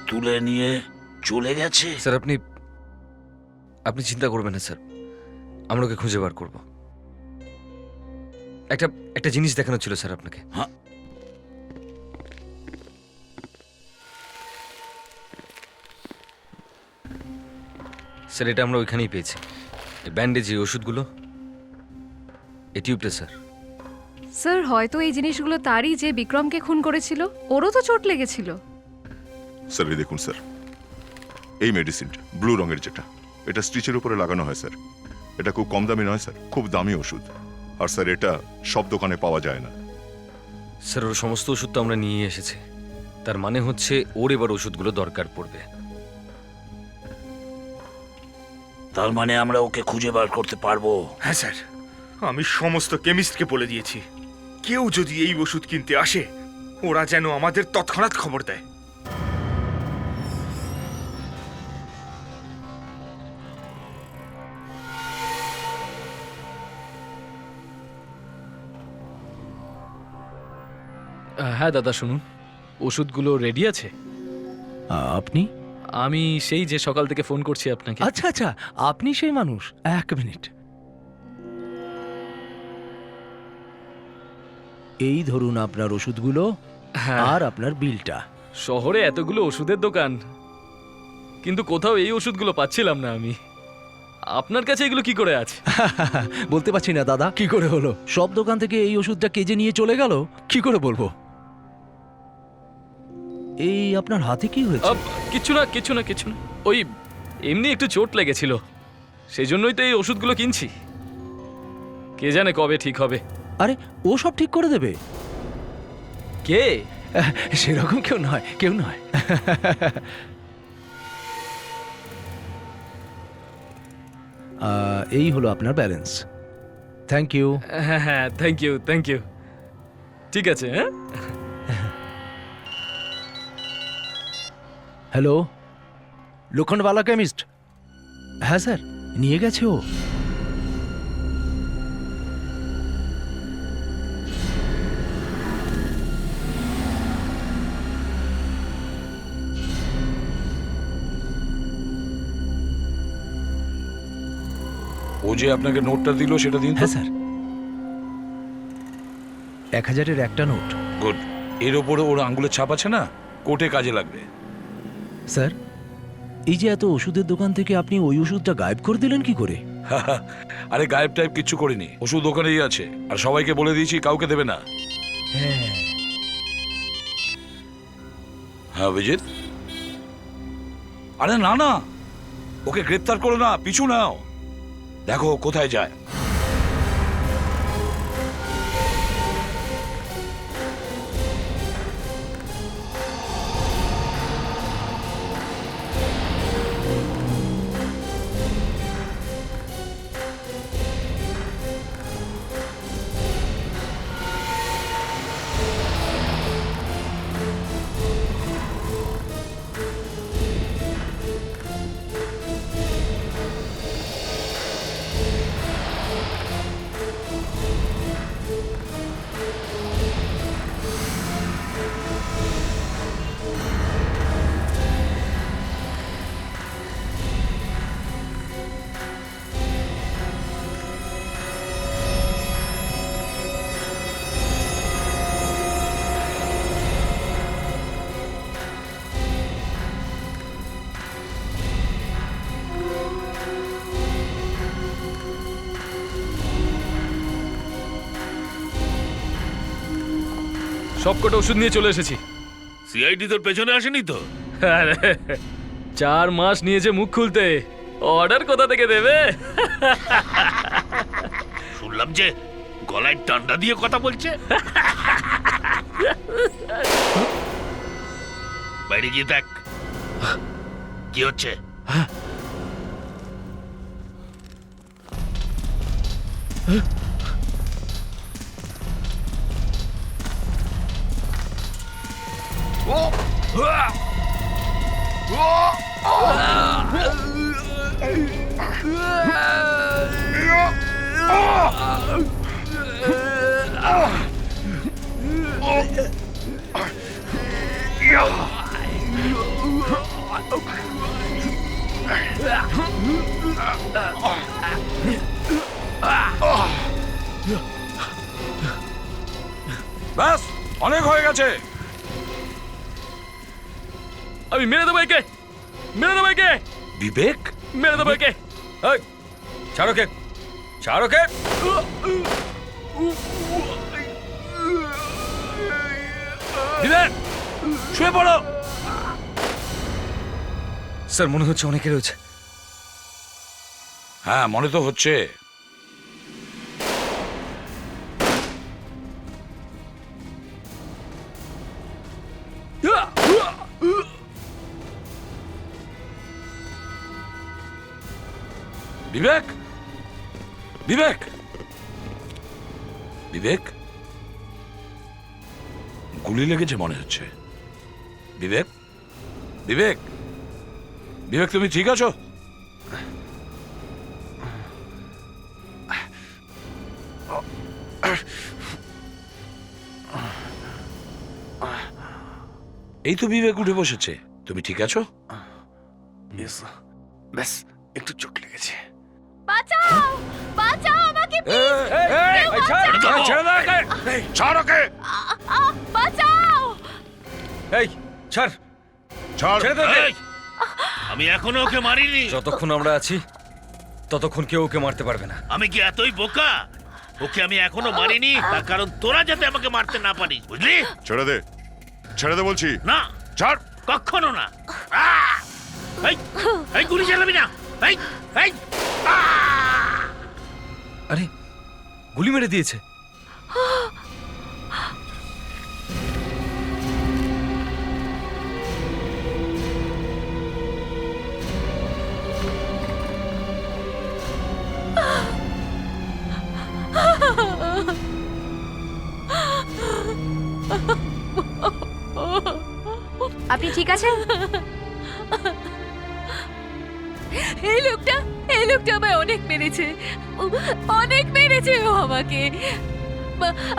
তুলে নিয়ে চলে গেছে? স্যার আপনি আপনি চিন্তা করবেন না স্যার আমরা ওকে খুঁজে বার করব একটা একটা জিনিস দেখানো ছিল স্যার আপনাকে হ্যাঁ? স্যার এটা আমরা ওইখানেই পেয়েছি এই ব্যান্ডেজ এই ওষুধগুলো এই টিউবটা স্যার স্যার হয়তো এই জিনিসগুলো তারই যে বিক্রমকে খুন করেছিল। ওরও তো চোট লেগেছিল। স্যার এই দেখুন স্যার এই মেডিসিনটা ব্লু রঙের যেটা এটা স্টিচের উপরে লাগানো হয় স্যার এটা খুব কম দামি নয় স্যার খুব দামি ওষুধ আর স্যার এটা সব দোকানে পাওয়া যায় না স্যার ওর সমস্ত ওষুধ তো আমরা নিয়ে এসেছি তার মানে হচ্ছে ওর এবার ওষুধগুলো দরকার পড়বে তার মানে আমরা ওকে খুঁজে বার করতে পারবো? হ্যাঁ স্যার আমি সমস্ত কেমিস্টকে বলে দিয়েছি কেউ যদি এই ওষুধ কিনতে আসে ওরা যেন আমাদের তৎক্ষণাৎ খবর দেয় হ্যাঁ দাদা শুনুন ওষুধগুলো রেডি আছে। আপনি? আমি সেই যে সকাল থেকে ফোন করছি আপনাকে। আচ্ছা আচ্ছা আপনি সেই মানুষ। এক মিনিট। এই ধরুন আপনার ওষুধগুলো হ্যাঁ আর আপনার বিলটা। শহরে এতগুলো ওষুধের দোকান কিন্তু কোথাও এই ওষুধগুলো পাচ্ছিলাম না আমি। আপনার কাছে এগুলো কি করে আছে? বলতে পারছি না দাদা কি করে হলো। সব দোকান থেকে এই ওষুধটা কেজে নিয়ে চলে গেল কি করে বলবো। এই আপনার হাতে কি হয়েছে? কিছু না কিছু না কিছু না ওই এমনি একটু চোট লেগেছিল সেই জন্যই তো এই ওষুধগুলো কিনছি কে জানে কবে ঠিক হবে। আরে ও সব ঠিক করে দেবে। কে? সেরকম কেউ নয়, কেউ নয়। এই হলো আপনার ব্যালেন্স। Thank you. হ্যাঁ হ্যাঁ, থ্যাংক ইউ, থ্যাংক ইউ। ঠিক আছে, হ্যাঁ। Hello, Lokhandwala chemist. হ্যাঁ স্যার, নিয়ে গেছে ও। ও যে আপনাকে নোটটা দিল সেটা দিন। হ্যাঁ স্যার, 1000-এর একটা নোট। গুড। এর ওপরে ওর আঙ্গুলের ছাপ আছে না, কোর্টে কাজে লাগবে। স্যার, এই যে এত ওষুধের দোকান থেকে আপনি ওই ওষুধটা গায়েব করে দিলেন কি করে? আরে গায়েব টাইপ কিচ্ছু করিনি, ওষুধ দোকানেই আছে, আর সবাইকে বলে দিয়েছি কাউকে দেবে না। হ্যাঁ। হ্যাঁ অভিজিৎ। আরে না না, ওকে গ্রেপ্তার করো না, পিছু নাও, দেখো কোথায় যায়। সবকটা ওষুধ নিয়ে চলে এসেছি। সিআইডি তোর পেছনে আসেনি তো? আরে, 4 মাস নিয়েছে মুখ খুলতে, অর্ডার কোথা থেকে দেবে? শুনলাম যে গলায় ডান্ডা দিয়ে কথা বলছে। বাইরে গিয়ে দেখ কি হচ্ছে। ব্যাস, অনেক হয়ে গেছে। আমি মেরে দেবো একে, মেরে দেবো একে, বিবেক, মেরে দেবো একে। এই, ছাড়ো কে, ছাড়ো কে। বিবেক শুয়ে পড়ো। স্যার মনে হচ্ছে অনেকে রয়েছে। হ্যাঁ মনে তো হচ্ছে। বিবেক, বিবেক, বিবেক, গুলি লেগেছে মনে হচ্ছে। বিবেক, বিবেক, বিবেক তুমি ঠিক আছো? এই তো বিবেক উঠে বসেছে, তুমি ঠিক আছো? ব্যাস একটু চোট লেগেছে। বাঁচাও, বাঁচাও আমাকে, ছাড় ওকে। বাঁচাও। এই ছাড়, ছাড়। ছেড়ে দে ওকে। এই, আমি এখনো ওকে মারিনি। যতক্ষণ আমরা আছি ততক্ষণ কেউ ওকে মারতে পারবে না। আমি কি এতই বোকা? ওকে আমি এখনো মারিনি, তার কারণ তোরা যাতে আমাকে মারতে না পারিস, বুঝলি? ছেড়ে দে, ছেড়ে দে বলছি। না, ছাড়। কখনো না। এই, এই গুলি চালাবি না। এই, এই, আরে গুলি মেরে দিয়েছে। আপনি ঠিক আছেন? এই লোকটা আমায় অনেক মেরেছে, অনেক মেরেছে ও আমাকে।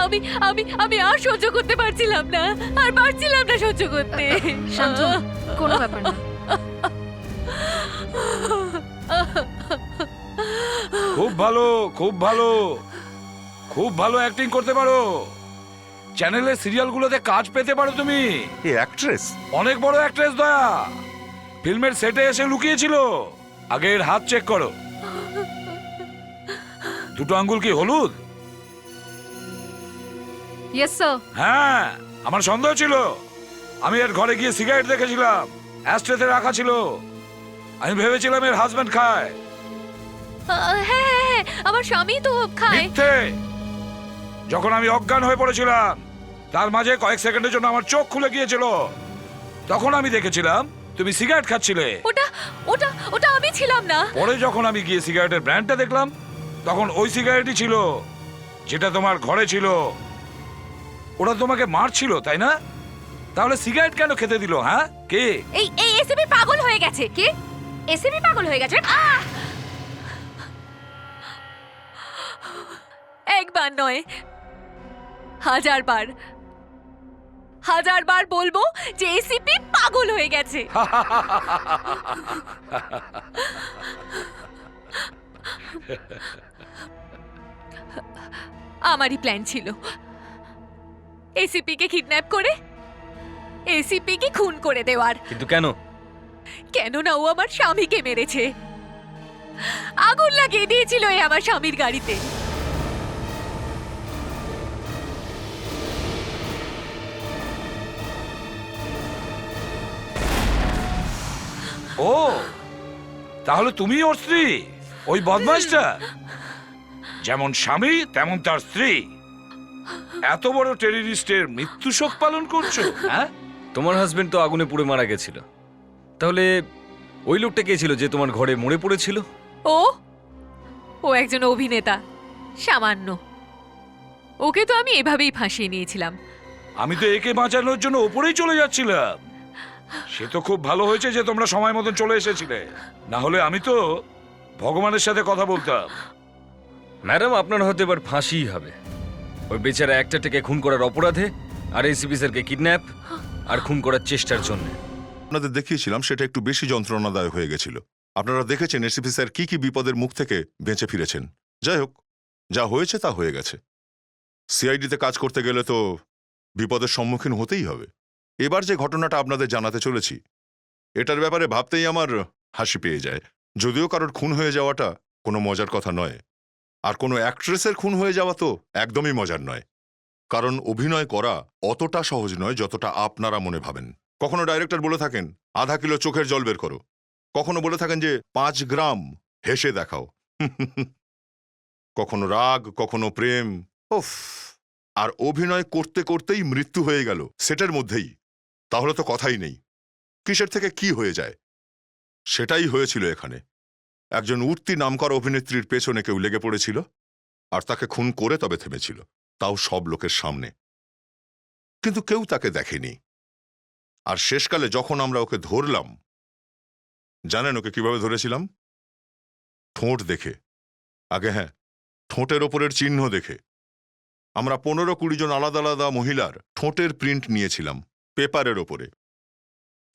আমি আমি আমি আর সহ্য করতে পারছিলাম না, আর পারছিলাম না সহ্য করতে। শান্ত হন, কোনো ব্যাপার না। খুব ভালো, খুব ভালো, খুব ভালো অ্যাক্টিং করতে পারো। চ্যানেলের সিরিয়ালগুলোতে কাজ পেতে পারো তুমি। এ অ্যাক্ট্রেস? অনেক বড় অ্যাক্ট্রেস দয়া। ফিল্মের সেটে এসে লুকিয়েছিল। আগে এর হাত চেক করো। দুটো আঙ্গুল কি হলুদ? Yes sir. হ্যাঁ, আমার সন্দেহ ছিল। আমি এর ঘরে গিয়ে সিগারেট দেখেছিলাম, অ্যাস্ট্রেতে রাখা ছিল। আমি ভেবেছিলাম এর হাজবেন্ড খায়। হ্যাঁ, আমার স্বামী তো খায়। মিথ্যে। যখন আমি অজ্ঞান হয়ে পড়েছিলাম, তার মাঝে কয়েক সেকেন্ডের জন্য আমার চোখ খুলে গিয়েছিল। তখন আমি দেখেছিলাম তুমি সিগারেট খাচ্ছিলে। ওটা ওটা ওটা আমি ছিলাম না। পরে যখন আমি গিয়ে সিগারেটের ব্র্যান্ডটা দেখলাম, তখন ওই সিগারেটই ছিল যেটা তোমার ঘরে ছিল। ওরা তোমাকে মারছিল, তাই না? তাহলে সিগারেট কেন খেতে দিল? হ্যাঁ, কে? এই এসিপি পাগল হয়ে গেছে। কে? এসিপি পাগল হয়ে গেছে? একবার নয়, হাজার বার বলবো যে এসিপি পাগল হয়ে গেছে। আমারই প্ল্যান ছিল এসিপি কে কিডন্যাপ করে এসিপি কে খুন করে দেওয়ার। কিন্তু কেন? কেন না, ও আমার স্বামীকে মেরেছে। আগুন লাগিয়ে দিয়েছিল এই আমার স্বামীর গাড়িতে। ও, তাহলে তুমি ওর স্ত্রী, ওই বদমাশটা। যেমন স্বামী তেমন তার স্ত্রী। এত বড় টেররিস্টের মৃত্যু শোক পালন করছো? হ্যাঁ, তোমার হাজবেন্ড তো আগুনে পুড়ে মারা গেছিল। তাহলে ওই লোকটা কে ছিল যে তোমার ঘরে মরে পড়েছিল? ও একজন অভিনেতা, সামান্য। ওকে তো আমি এভাবেই ফাঁসিয়ে নিয়েছিলাম। আমি তো একে বাঁচানোর জন্য ওপরেই চলে যাচ্ছিলাম। সে তো খুব ভালো হয়েছে যে তোমরা সময় মতন চলে এসেছিলে, না হলে আমি তো ভগবানের সাথে কথা বলতাম। ম্যাডাম, আপনার হয়তো এবার ফাঁসিই হবে। ওই বেচারা একটাকে খুন করার অপরাধে, আর এসিপি স্যারকে কিডন্যাপ আর খুন করার চেষ্টার জন্য। আপনাদের দেখিয়েছিলাম সেটা একটু বেশি যন্ত্রণাদায়ক হয়ে গেছিল। আপনারা দেখেছেন এসিপি স্যার কি কি বিপদের মুখ থেকে বেঁচে ফিরেছেন। যাই হোক, যা হয়েছে তা হয়ে গেছে। সিআইডিতে কাজ করতে গেলে তো বিপদের সম্মুখীন হতেই হবে। এবার যে ঘটনাটা আপনাদের জানাতে চলেছি, এটার ব্যাপারে ভাবতেই আমার হাসি পেয়ে যায়। যদিও কারোর খুন হয়ে যাওয়াটা কোনো মজার কথা নয়, আর কোনো অ্যাক্ট্রেসের খুন হয়ে যাওয়া তো একদমই মজার নয়। কারণ অভিনয় করা অতটা সহজ নয় যতটা আপনারা মনে ভাবেন। কখনো ডাইরেক্টর বলে থাকেন 0.5 কিলো চোখের জল বের করো, কখনো বলে থাকেন যে 5 গ্রাম হেসে দেখাও। কখনো রাগ, কখনো প্রেম। উফ, আর অভিনয় করতে করতেই মৃত্যু হয়ে গেল সেটের মধ্যেই। তাহলে তো কথাই নেই, কিসের থেকে কি হয়ে যায়। সেটাই হয়েছিল এখানে। একজন উঠতি নামকরা অভিনেত্রীর পেছনে কেউ লেগে পড়েছিল, আর তাকে খুন করে তবে থেমেছিল, তাও সব লোকের সামনে। কিন্তু কেউ তাকে দেখেনি। আর শেষকালে যখন আমরা ওকে ধরলাম, জানেন ওকে কিভাবে ধরেছিলাম? ঠোঁট দেখে। আগে হ্যাঁ, ঠোঁটের ওপরের চিহ্ন দেখে। আমরা 15-20 জন আলাদা আলাদা মহিলার ঠোঁটের প্রিন্ট নিয়েছিলাম পেপারের ওপরে।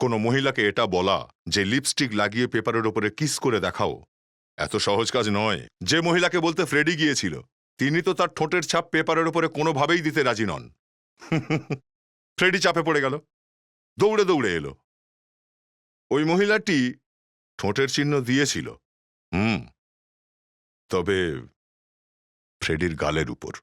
কোনো মহিলাকে এটা বলা যে লিপস্টিক লাগিয়ে পেপারের ওপরে কিস করে দেখাও, এত সহজ কাজ নয়। যে মহিলাকে বলতে ফ্রেডি গিয়েছিল, তিনি তো তার ঠোঁটের ছাপ পেপারের ওপরে কোনোভাবেই দিতে রাজি নন। ফ্রেডি চাপে পড়ে গেল, দৌড়ে দৌড়ে এলো। ওই মহিলাটি ঠোঁটের চিহ্ন দিয়েছিল, তবে ফ্রেডির গালের উপর।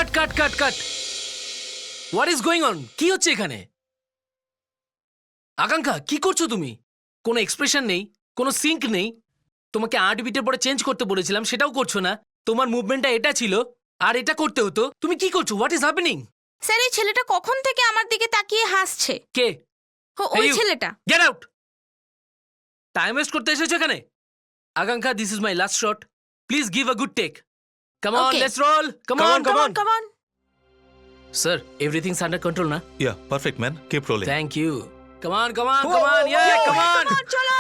কাট কাট কাট কাট হোয়াট ইজ গোয়িং অন? কি হচ্ছে এখানে? আকাঙ্ক্ষা, কি করছো তুমি? কোনো এক্সপ্রেশন নেই, কোনো সিঙ্ক নেই। তোমাকে 8 বিটের পরে চেঞ্জ করতে বলেছিলাম, সেটাও করছো না। তোমার মুভমেন্টটা এটা ছিল আর এটা করতে হতো। তুমি কি করছো? What is happening? স্যার, এই ছেলেটা কখন থেকে আমার দিকে তাকিয়ে হাসছে? কে? ওই Hey, you. ছেলেটা। Get out! টাইম ওয়েস্ট করতে এসেছো এখানে? Akanksha, this is my last shot. Please give a good take. Come on, Okay. Let's roll. Come on, come on. Come on. Sir, everything's under control না? Yeah, perfect, man. Keep rolling. Thank you. Come on, come on, come on, yeah, come on. চলো।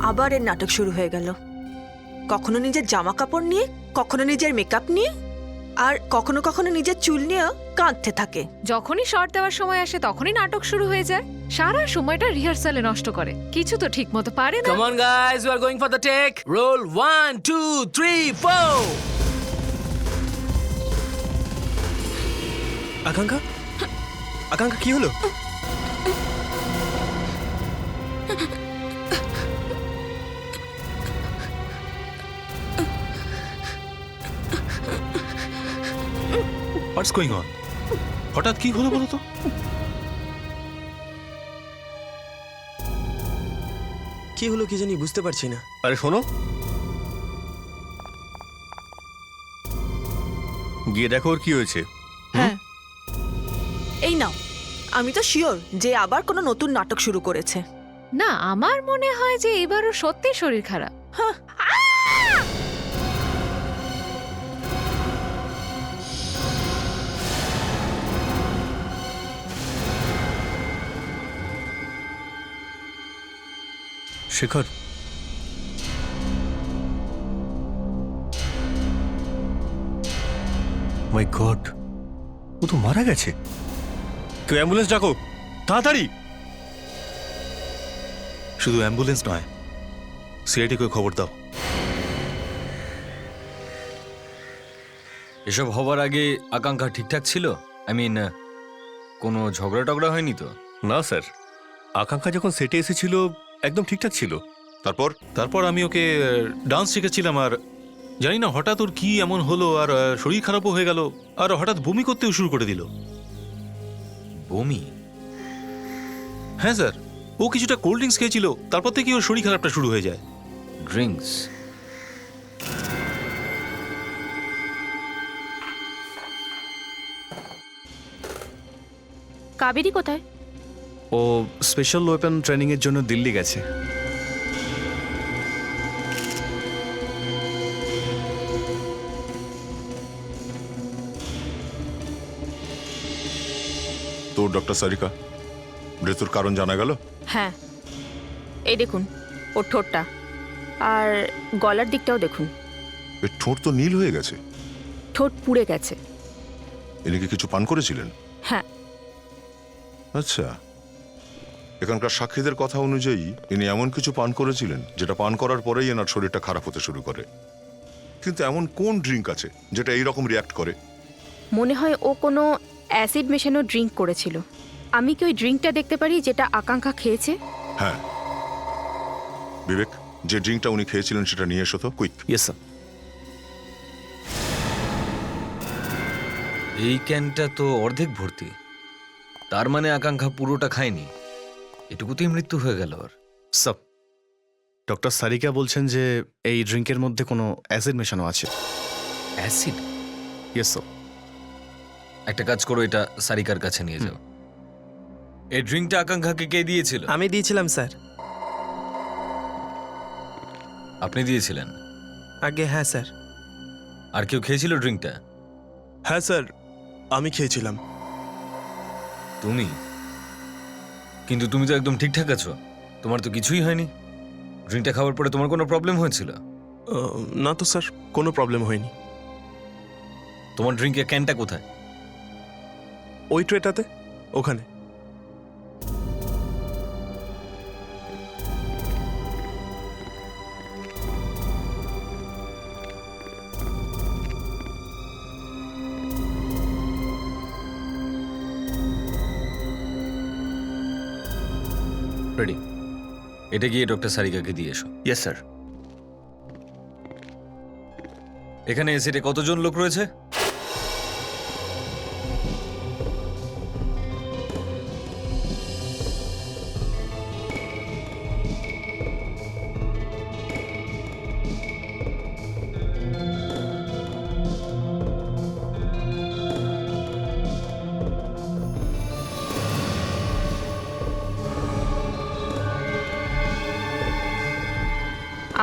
আবার এর নাটক শুরু হয়ে গেল। কখনো নিজের জামা কাপড় নিয়ে, কখনো নিজের মেকআপ নিয়ে, আর কখনো কখনো নিজের চুল নিয়েও কাঁদতে থাকে। যখনই শর্ট দেওয়ার সময় আসে তখনই নাটক শুরু হয়ে যায়। সারা সময়টা রিহার্সালে নষ্ট করে, কিছু তো ঠিক মতো পারে না। Come on guys, we are going for the take. Roll 1, 2, 3, 4. আকাঙ্ক্ষা, আকাঙ্ক্ষা কি হলো? What's going on? হঠাৎ কি হলো বলো তো? কি হলো কি জানি বুঝতে পারছি না। আরে শোনো, গিয়ে দেখো ওর কি হয়েছে। হ্যাঁ, এই নাও। আমি তো শিওর যে আবার কোনো নতুন নাটক শুরু করেছে। না, আমার মনে হয় যে এবারও সত্যি শরীর খারাপ। শেখর, মাই গড, ও তো মারা গেছে। কেউ অ্যাম্বুলেন্স ডাকো তাড়াতাড়ি। শুধু অ্যাম্বুলেন্স নয়, সিআইডিকে খবর দাও। এসব হবার আগে আকাঙ্ক্ষা ঠিকঠাক ছিল? আই মিন, কোনো ঝগড়া টগড়া হয়নি তো? না স্যার, আকাঙ্ক্ষা যখন সেটে এসেছিল একদম ঠিকঠাক ছিল। তারপর আমি ওকে ডান্স শিখেছিলাম, আর জানি না হঠাৎ ওর কি এমন হলো, আর শরীর খারাপও হয়ে গেল, আর হঠাৎ বমি করতেও শুরু করে দিল। বমি? হ্যাঁ স্যার, ও কিছুটা কোল্ড ড্রিঙ্কস খেয়েছিল, তারপর থেকে ওর শরীর খারাপটা শুরু হয়ে যায়। ড্রিঙ্কস? কাবেরী কোথায়? ও স্পেশাল ওয়েপন ট্রেনিং এর জন্য দিল্লি গেছে। তো ডক্টর সারিকা, মৃত্যুর কারণ জানা গেল? হ্যাঁ, এই দেখুন ওর ঠোঁটটা, আর গলার দিকটাও দেখুন। এর ঠোঁট তো নীল হয়ে গেছে। ঠোঁট পুড়ে গেছে। ইনি কি কিছু পান করেছিলেন? হ্যাঁ। আচ্ছা, এখানকার সাক্ষীদের কথা অনুযায়ী ইনি এমন কিছু পান করেছিলেন যেটা পান করার পরেই এনার শরীরটা খারাপ হতে শুরু করে। কিন্তু এমন কোন ড্রিঙ্ক আছে যেটা এইরকম রিয়াক্ট করে? মনে হয় ও কোনো অ্যাসিড মেশানো ড্রিঙ্ক করেছিল। আমি কি ওই ড্রিঙ্কটা দেখতে পারি যেটা আকাঙ্ক্ষা খেয়েছে? হ্যাঁ, বিবেক, যে ড্রিঙ্কটা উনি খেয়েছিলেন সেটা নিয়ে এসো তো, কুইক। Yes sir. এই ক্যানটা তো অর্ধেক ভর্তি, তার মানে আকাঙ্ক্ষা পুরোটা খায়নি। এটুকুতেই মৃত্যু হয়ে গেল ওর। স্যার, ডক্টর সারিকা বলছেন যে এই ড্রিঙ্কের মধ্যে কোনো অ্যাসিড মেশানো আছে। অ্যাসিড? Yes sir. একটা কাজ করো, এটা সারিকার কাছে নিয়ে যাও। এই ড্রিঙ্কটা আকাঙ্ক্ষাকে কে দিয়েছিল? আমি দিয়েছিলাম স্যার। আপনি দিয়েছিলেন? আগে হ্যাঁ স্যার। আর কেউ খেয়েছিল ড্রিঙ্কটা? হ্যাঁ স্যার, আমি খেয়েছিলাম। তুমি? কিন্তু তুমি তো একদম ঠিকঠাক আছো, তোমার তো কিছুই হয়নি। ড্রিঙ্কটা খাওয়ার পরে তোমার কোনো প্রবলেম হয়েছিল? না তো স্যার, কোনো প্রবলেম হয়নি। তোমার ড্রিঙ্কের ক্যানটা কোথায়? ওই ট্রেটাতে, ওখানে। রেডি, এটা গিয়ে ডক্টর সারিকাকে দিয়ে এসো। Yes sir. এখানে এসিতে কতজন লোক রয়েছে?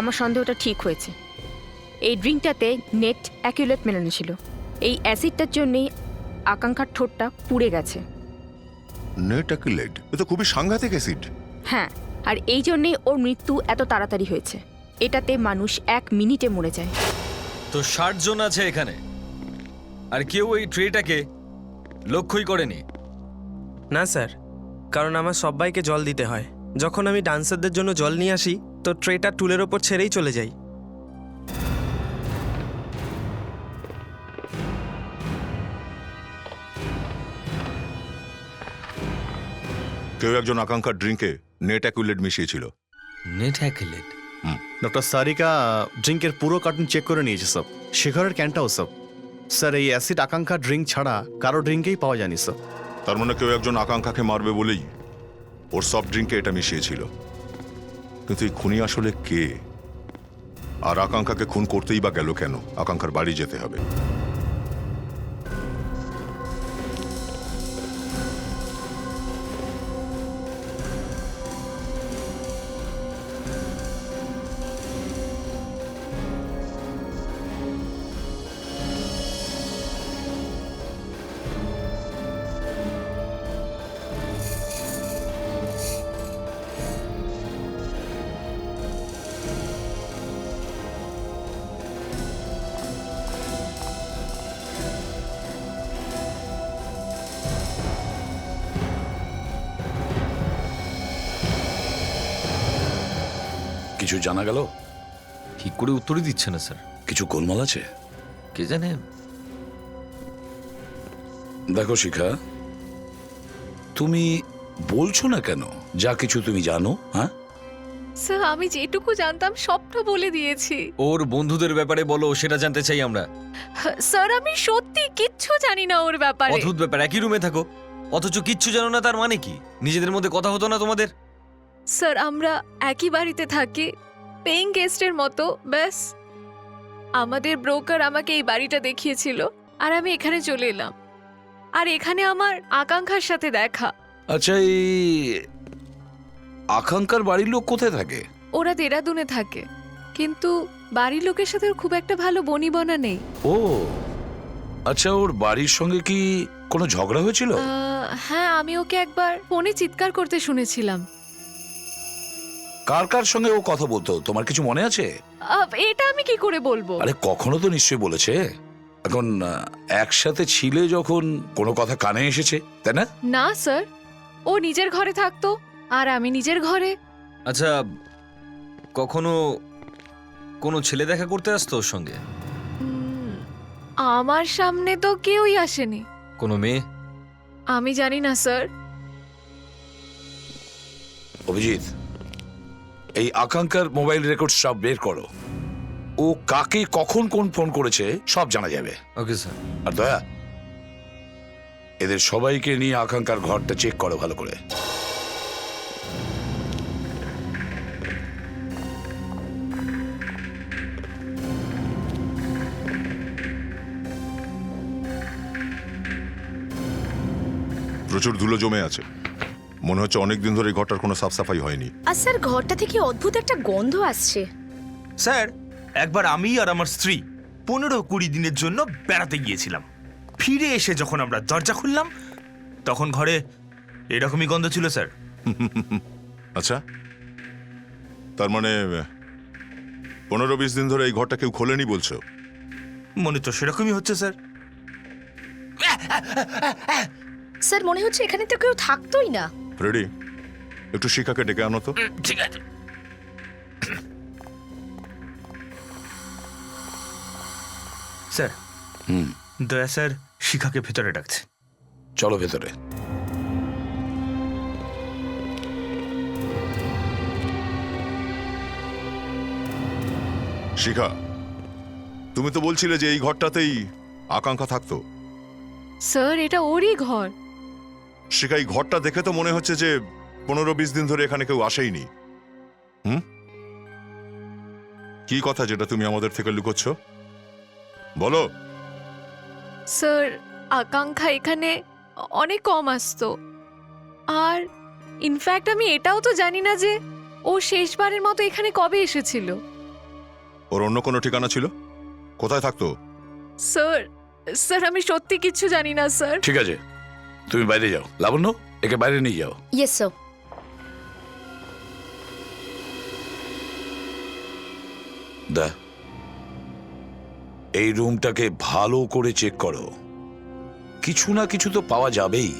আমার সন্দেহটা ঠিক হয়েছে। এই ড্রিঙ্কটাতে নেট অ্যাকুলেট মেলানো ছিল। এই অ্যাসিডটার জন্যই আকাঙ্ক্ষার ঠোঁটটা পুড়ে গেছে। নেট অ্যাকুলেট, এ তো খুবই সাংঘাতিক অ্যাসিড। হ্যাঁ, আর এই জন্যেই ওর মৃত্যু এত তাড়াতাড়ি হয়েছে। এটাতে মানুষ 1 মিনিটে মরে যায়। তো 60 জন আছে এখানে, আর কেউ এই ট্রেটাকে লক্ষ্যই করেনি? না স্যার, কারণ আমার সবাইকে জল দিতে হয়। যখন আমি ডান্সারদের জন্য জল নিয়ে আসি তো ট্রেটা টুলের ওপর ছেড়েই চলে যাই। কেউ একজন আকাঙ্ক্ষার ড্রিঙ্কে নেট অ্যাকুলেট মিশিয়েছিল। নেট অ্যাকুলেট? ডক্টর সারিকা ড্রিঙ্কের পুরো কার্টুন চেক করে নিয়েছে সব, শেখরের ক্যানটাও সব। স্যার, এই অ্যাসিড আকাঙ্ক্ষা ড্রিঙ্ক ছাড়া কারো ড্রিঙ্কেই পাওয়া যায়নি স্যার। তার মানে কেউ একজন আকাঙ্ক্ষাকে মারবে বলেই ওর সফট ড্রিঙ্কে এটা মিশিয়েছিল। কিন্তু এই খুনি আসলে কে? আর আকাঙ্ক্ষাকে খুন করতেই বা গেল কেন? আকাঙ্ক্ষার বাড়ি যেতে হবে। কিছু জানা গেল? ঠিক করে উত্তরই দিচ্ছে না স্যার। কিছু গোলমাল আছে? কে জানে। দেখো শিখা, তুমি বলছো না কেন যা কিছু তুমি জানো? হ্যাঁ স্যার, আমি যেটুকু জানতাম সবটা বলে দিয়েছি। ওর বন্ধুদের ব্যাপারে বলো, সেটা জানতে চাই আমরা। স্যার, আমি সত্যি কিচ্ছু জানি না ওর ব্যাপারে। অদ্ভুত ব্যাপার, একই রুমে থাকো অথচ কিচ্ছু জানো না, তার মানে কি? নিজেদের মধ্যে কথা হতো না তোমাদের? স্যার, আমরা একই বাড়িতে থাকি, পেইং গেস্টের মতো, ব্যাস। আমাদের ব্রোকার আমাকে এই বাড়িটা দেখিয়েছিল আর আমি এখানে চলে এলাম, আর এখানে আমার আকাঙ্ক্ষার সাথে দেখা। আচ্ছা, এই আকাঙ্ক্ষার বাড়ির লোক কোথায় থাকে? ওরা দেরাদুনে থাকে, কিন্তু বাড়ির লোকের সাথে ওর খুব একটা ভালো বনিবনা নেই। ও আচ্ছা, ওর বাড়ির সঙ্গে কি কোনো ঝগড়া হয়েছিল? হ্যাঁ, আমি ওকে একবার ফোনে চিৎকার করতে শুনেছিলাম। কার কার সঙ্গে ও কথা বলতো, তোমার কিছু মনে আছে? এটা আমি কি করে বলবো? আরে কখনো তো নিশ্চয়ই বলেছে। এখন একসাথে ছিলে যখন কোনো কথা কানে এসেছে, তাই না? না স্যার, ও নিজের ঘরে থাকতো আর আমি নিজের ঘরে। আচ্ছা, কখনো কোনো ছেলে দেখা করতে আসতো ওর সঙ্গে? আমার সামনে তো কেউই আসেনি। কোনো মেয়ে? আমি জানি না স্যার। অভিজিৎ, এই আকাঙ্ক্ষার মোবাইল রেকর্ড সব বের করো। ও কাকে কখন কোন ফোন করেছে সব জানা যাবে। Okay sir. আর দয়া, এদের সবাইকে নিয়ে আকাঙ্ক্ষার ঘরটা চেক করো ভালো করে। প্রচুর ধুলো জমে আছে, মনে হচ্ছে অনেকদিন ধরে এই ঘরটার কোনো সাফসাফাই হয়নি। আর স্যার, ঘরটা থেকে অদ্ভুত একটা গন্ধ আসছে। স্যার, একবার আমি আর আমার স্ত্রী 15-20 দিনের জন্য বেড়াতে গিয়েছিলাম। ফিরে এসে যখন আমরা দরজা খুললাম তখন ঘরে এরকমই গন্ধ ছিল স্যার। আচ্ছা, তার মানে 15-20 দিন ধরে এই ঘরটা কেউ খোলেনি বলছো? মনে তো সেরকমই হচ্ছে স্যার। স্যার মনে হচ্ছে এখানে তো কেউ থাকতোই না। রেডি, একটু শিখাকে ডেকে আনো তো। ঠিক আছে। স্যার, দয়া স্যার শিখাকে ভেতরে ডাকছে। চলো ভেতরে। শিখা, তুমি তো বলছিলে যে এই ঘরটাতেই আকাঙ্ক্ষা থাকতো। স্যার এটা ওরই ঘর। শিখা, এই ঘরটা দেখে তো মনে হচ্ছে যে 15-20 দিন ধরে এখানে কেউ আসেইনি। কি কথা যেটা তুমি আমাদের থেকে লুকোচ্ছ, বলো। স্যার আকাঙ্ক্ষা এখানে অনেক কম আসতো, আর ইনফ্যাক্ট আমি এটাও তো জানি না যে ও শেষবারের মতো এখানে কবে এসেছিল। ওর অন্য কোনো ঠিকানা ছিল? কোথায় থাকতো? স্যার স্যার আমি সত্যি কিচ্ছু জানি না স্যার। ঠিক আছে, তুমি বাইরে যাও। লাবণ্য, একে বাইরে নিয়ে যাও। Yes sir. দা, এই রুমটাকে ভালো করে চেক করো, কিছু না কিছু তো পাওয়া যাবেই।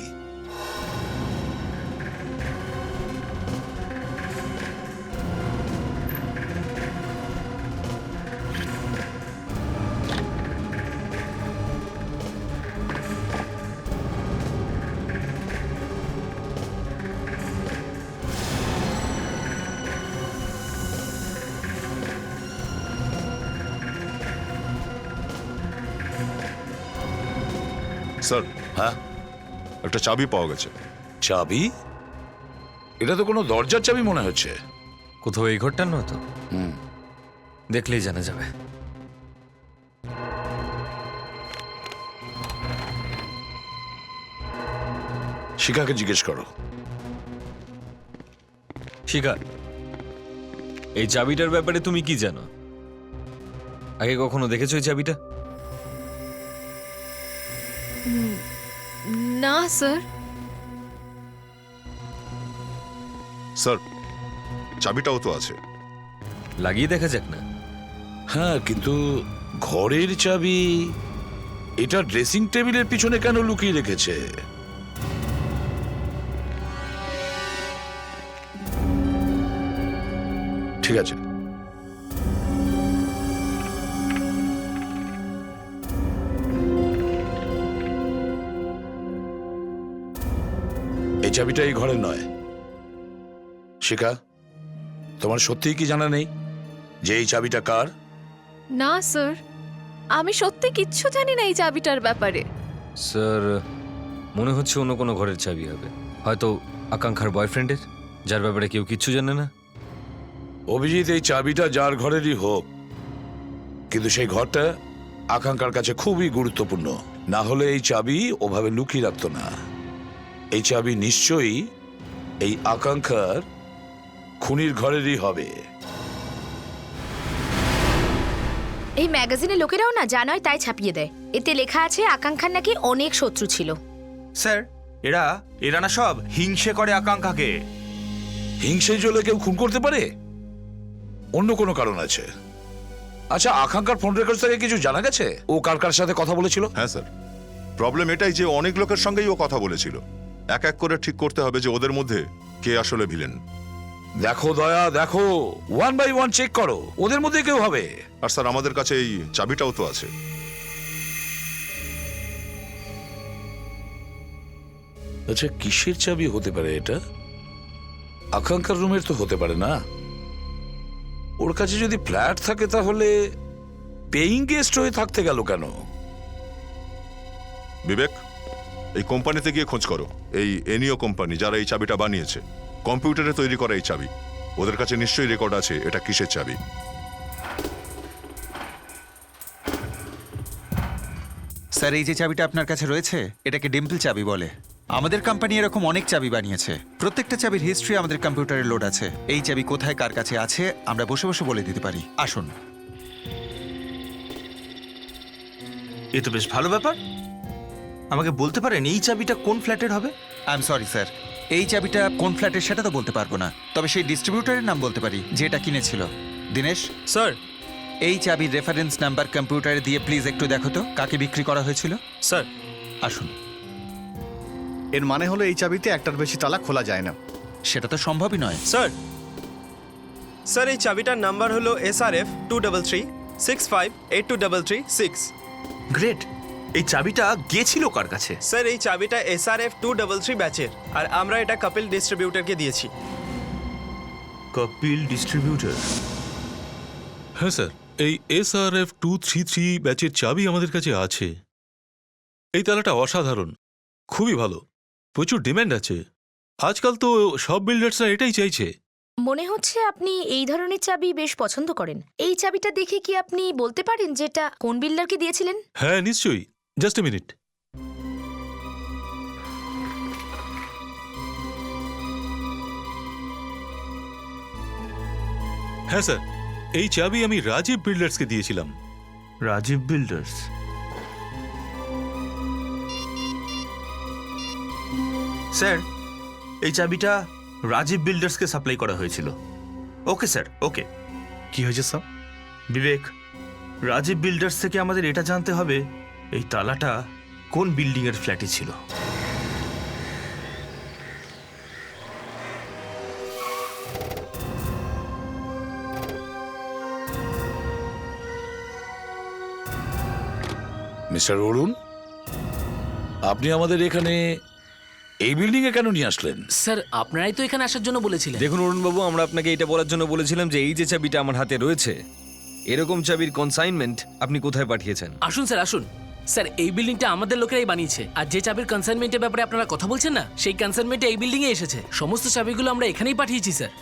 স্যার, হ্যাঁ, একটা চাবি পাওয়া গেছে। চাবি? এটা তো কোনো দরজার চাবি মনে হচ্ছে। কোথাও এই ঘরটা নয় তো? দেখলেই জানা যাবে। শিখাকে জিজ্ঞেস করো। শিখা, এই চাবিটার ব্যাপারে তুমি কি জানো? আগে কখনো দেখেছো এই চাবিটা? না স্যার। স্যার, চাবিটাও তো আছে, লাগিয়ে দেখা যাক না? হ্যাঁ, কিন্তু ঘরের চাবি এটা ড্রেসিং টেবিলের পিছনে কেন লুকিয়ে রেখেছে? ঠিক আছে, এই চাবিটা এই ঘরের নয়। শিখা, তোমার সত্যিই কি জানা নেই যে এই চাবিটা কার? না স্যার, আমি সত্যি কিচ্ছু জানি না এই চাবিটার ব্যাপারে। স্যার, মনে হচ্ছে অন্য কোনো ঘরের চাবি হবে, হয়তো আকাঙ্ক্ষার বয়ফ্রেন্ডের, যার ব্যাপারে কেউ কিচ্ছু জানে না। অভিজিৎ, এই চাবিটা যার ঘরেরই হোক, কিন্তু সেই ঘরটা আকাঙ্ক্ষার কাছে খুবই গুরুত্বপূর্ণ। না হলে এই চাবি ওভাবে লুকিয়ে রাখতো না। এই চাবি নিশ্চয়ই এই আকাঙ্ক্ষার খুনির ঘরেরই হবে। এই ম্যাগাজিনে লোকেরাও না যা নয় তাই ছাপিয়ে দেয়। এতে লেখা আছে আকাঙ্ক্ষার নাকি অনেক শত্রু ছিল। স্যার, এরা না সব হিংসে করে আকাঙ্ক্ষাকে। হিংসে জ্বলে কেউ খুন করতে পারে? অন্য কোনো কারণ আছে। আচ্ছা, আকাঙ্ক্ষার ফোন রেকর্ড থেকে কিছু জানা গেছে ও কার কার সাথে কথা বলেছিল? হ্যাঁ স্যার, প্রবলেম এটাই যে অনেক লোকের সঙ্গেই ও কথা বলেছিল। এক এক করে ঠিক করতে হবে যে ওদের মধ্যে কে আসলে ভিলেন। দেখো দয়া, দেখো, 1 by 1 চেক করো, ওদের মধ্যে কেউ হবে। আর স্যার, আমাদের কাছে এই চাবিটাও তো আছে। আচ্ছা, কিসের চাবি হতে পারে এটা? আকাঙ্ক্ষার রুমের তো হতে পারে না। ওর কাছে যদি ফ্ল্যাট থাকে তাহলে পেইং গেস্ট হয়ে থাকতে গেল কেন? বিবেক, এই কোম্পানিতে গিয়ে খোঁজ করো। এই এনিও কোম্পানি যারা এই চাবিটা বানিয়েছে, কম্পিউটারে তৈরি করা এই চাবি, ওদের কাছে নিশ্চয়ই রেকর্ড আছে এটা কিসের চাবি। স্যার, এই যে চাবিটা আপনার কাছে রয়েছে এটাকে ডিম্পল চাবি বলে। আমাদের কোম্পানি এরকম অনেক চাবি বানিয়েছে। প্রত্যেকটা চাবির হিস্ট্রি আমাদের কম্পিউটারে লোড আছে। এই চাবি কোথায় কার কাছে আছে আমরা বসে বসে বলে দিতে পারি। আসুন। এ তো বেশ ভালো ব্যাপার। আমাকে বলতে পারেন এই চাবিটা কোন ফ্ল্যাটের হবে? আই এম সরি স্যার, এই চাবিটা কোন ফ্ল্যাটের সেটা তো বলতে পারবো না, তবে সেই ডিস্ট্রিবিউটরের নাম বলতে পারি যেটা কিনেছিল। দিনেশ স্যার। এই চাবির রেফারেন্স নাম্বার কম্পিউটারে দিয়ে প্লিজ একটু দেখো তো কাকে বিক্রি করা হয়েছিল। স্যার। আসুন। এর মানে হলো এই চাবিতে একটার বেশি তালা খোলা যায় না। সেটা তো সম্ভবই নয়। স্যার, স্যার এই চাবিটার নাম্বার হলো SRF 23365823336। গ্রেট। এই চাবিটা গিয়েছিল কার কাছে? স্যার এই চাবিটা SRF 233 ব্যাচের, আর আমরা এটা কপিল ডিস্ট্রিবিউটরকে দিয়েছি। কপিল ডিস্ট্রিবিউটর? হ্যাঁ স্যার, এই SRF 233 ব্যাচের চাবি আমাদের কাছে আছে। এই তালাটা অসাধারণ, খুবই ভালো, প্রচুর ডিমান্ড আছে। আজকাল তো সব বিল্ডার্সরা এটাই চাইছে। মনে হচ্ছে আপনি এই ধরনের চাবি বেশ পছন্দ করেন। এই চাবিটা দেখে কি আপনি বলতে পারেন যেটা কোন বিল্ডারকে দিয়েছিলেন? হ্যাঁ নিশ্চয়ই, জাস্ট এ মিনিট। হ্যাঁ স্যার, এই চাবি আমি রাজীব বিল্ডার্সকে দিয়েছিলাম। রাজীব বিল্ডার্স? স্যার, এই চাবিটা রাজীব বিল্ডার্সকে সাপ্লাই করা হয়েছিল। ওকে স্যার, ওকে। কি হয়েছে স্যার? বিবেক, রাজীব বিল্ডার্স থেকে আমাদের এটা জানতে হবে এই তালাটা কোন বিল্ডিং এর ফ্ল্যাটে ছিল। মিস্টার অরুণ, আপনি আমাদের এখানে এই বিল্ডিং এ কেন নিয়ে আসলেন? স্যার আপনারাই তো এখানে আসার জন্য বলেছিলেন। দেখুন অরুণবাবু, আমরা আপনাকে এটা বলার জন্য বলেছিলাম যে এই যে চাবিটা আমার হাতে রয়েছে, এরকম চাবির কনসাইনমেন্ট আপনি কোথায় পাঠিয়েছেন। আসুন স্যার আসুন। স্যার এই বিল্ডিংটা আমাদের লোকেরাই বানিয়েছে, আর যে চাবির কনসাইনমেন্টের ব্যাপারে আপনারা কথা বলছেন না, সেই কনসাইনমেন্টে এই বিল্ডিং এ এসেছে। সমস্ত চাবিগুলো আমরা এখানেই পাঠিয়েছি স্যার।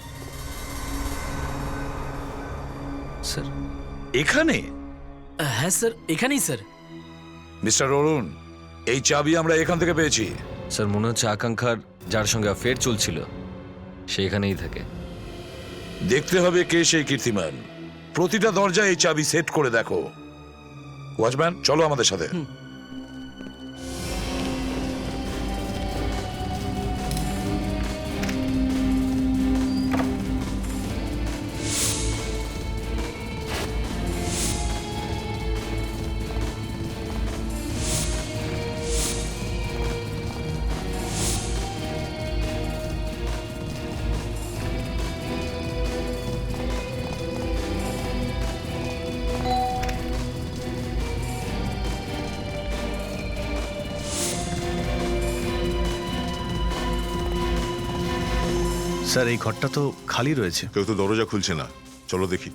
স্যার এখানে? হ্যাঁ স্যার, এখানেই স্যার। মিস্টার অরুণ, এই চাবি আমরা এখান থেকে পেয়েছি। স্যার মনে হচ্ছে আকাঙ্ক্ষার যার সঙ্গে অ্যাফেয়ার চলছিল সে এখানেই থাকে। দেখতে হবে কে সেই কীর্তিমান। প্রতিটা দরজায় এই চাবি সেট করে দেখো। ওয়াচম্যান, চলো আমাদের সাথে। স্যার এই ঘরটা তো খালি রয়েছে। কেউ তো দরজা খুলছে না, চলো দেখি।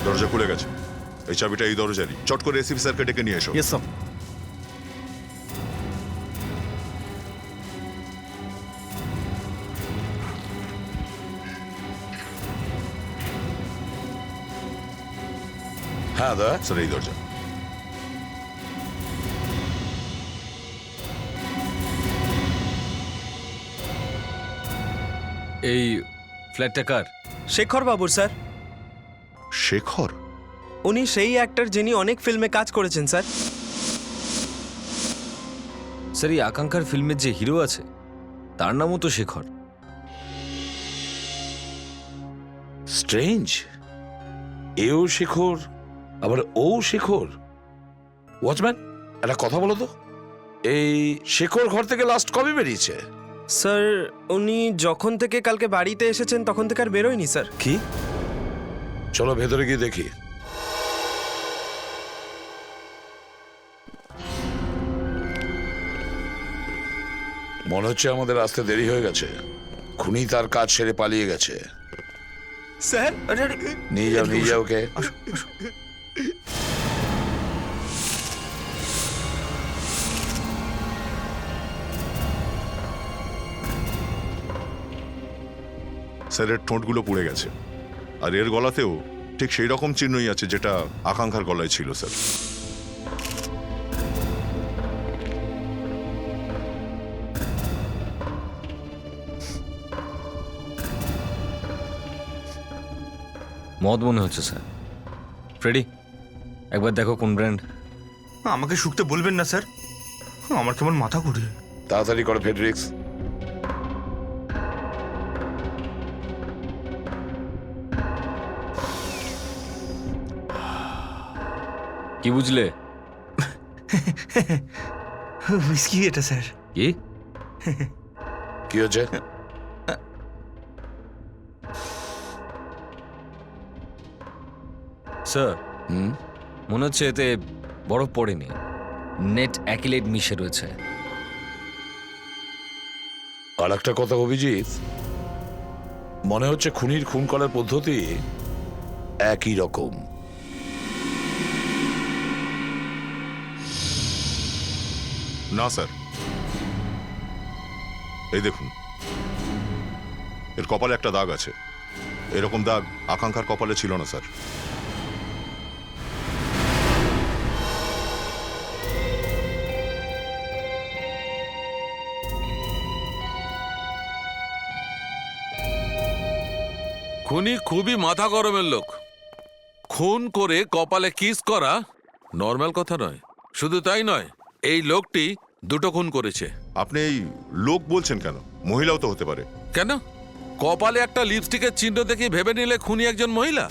দরজা খুলে গেছে। এই চাবিটা এই দরজারই। চট করে এসিপি স্যারকে ডেকে নিয়ে এসো। Yes sir. হ্যাঁ দা, স্যার এই দরজা। এই ফ্ল্যাটটা কার? শেখর বাবুর স্যার। শেখর? উনি সেই অ্যাক্টর যিনি অনেক ফিল্মে কাজ করেছেন স্যার। স্যার এই আকাঙ্ক্ষার ফিল্মের যে হিরো আছে তার নামও তো শেখর। স্ট্রেঞ্জ, এও শেখর আবার ও শেখর। ওয়াচম্যান, একটা কথা বলো তো, এই শেখর ঘর থেকে লাস্ট কবে বেরিয়েছে? স্যার উনি যখন থেকে কালকে বাড়িতে এসেছেন তখন থেকে আর বেরোয়নি স্যার। কি? চলো ভেতরে গিয়ে দেখি। মনে হচ্ছে আমাদের আসতে দেরি হয়ে গেছে। খুনি তার কাজ সেরে পালিয়ে গেছে। স্যার নিয়ে যাও ওকে। স্যারের ঠোঁটগুলো পুড়ে গেছে, আর এর গলাতেও ঠিক সেই রকম চিহ্নই আছে যেটা আকাঙ্ক্ষার গলায় ছিল স্যার। মদ মনে হচ্ছে স্যার। ফ্রেডি, একবার দেখো কোন ব্র্যান্ড। আমাকে শুকতে বলবেন না স্যার, আমার কেমন মাথা ঘুরে। তাড়াতাড়ি করো ফেডরিক্স। কি বুঝলে? হুইস্কি এটা স্যার। কি কি হচ্ছে? স্যার, মনে হচ্ছে এতে বরফ পড়েনি, নেট অ্যাকিলেট মিশে রয়েছে। আর একটা কথা অভিজিৎ, মনে হচ্ছে খুনির খুন করার পদ্ধতি একই রকম। না স্যার, এই দেখুন, এর কপালে একটা দাগ আছে। এরকম দাগ আকাঙ্ক্ষার কপালে ছিল না স্যার। খুনি খুবই মাথা গরমের লোক। খুন করে কপালে কিস করা নর্মাল কথা নয়। শুধু তাই নয়, এই লোকটি দুটো খুন করেছে। আপনি এই লোক বলছেন কেন? মহিলাও তো হতে পারে। কেন? কপালে একটা লিপস্টিকের চিহ্ন দেখে ভেবে নিলে খুনি একজন মহিলা?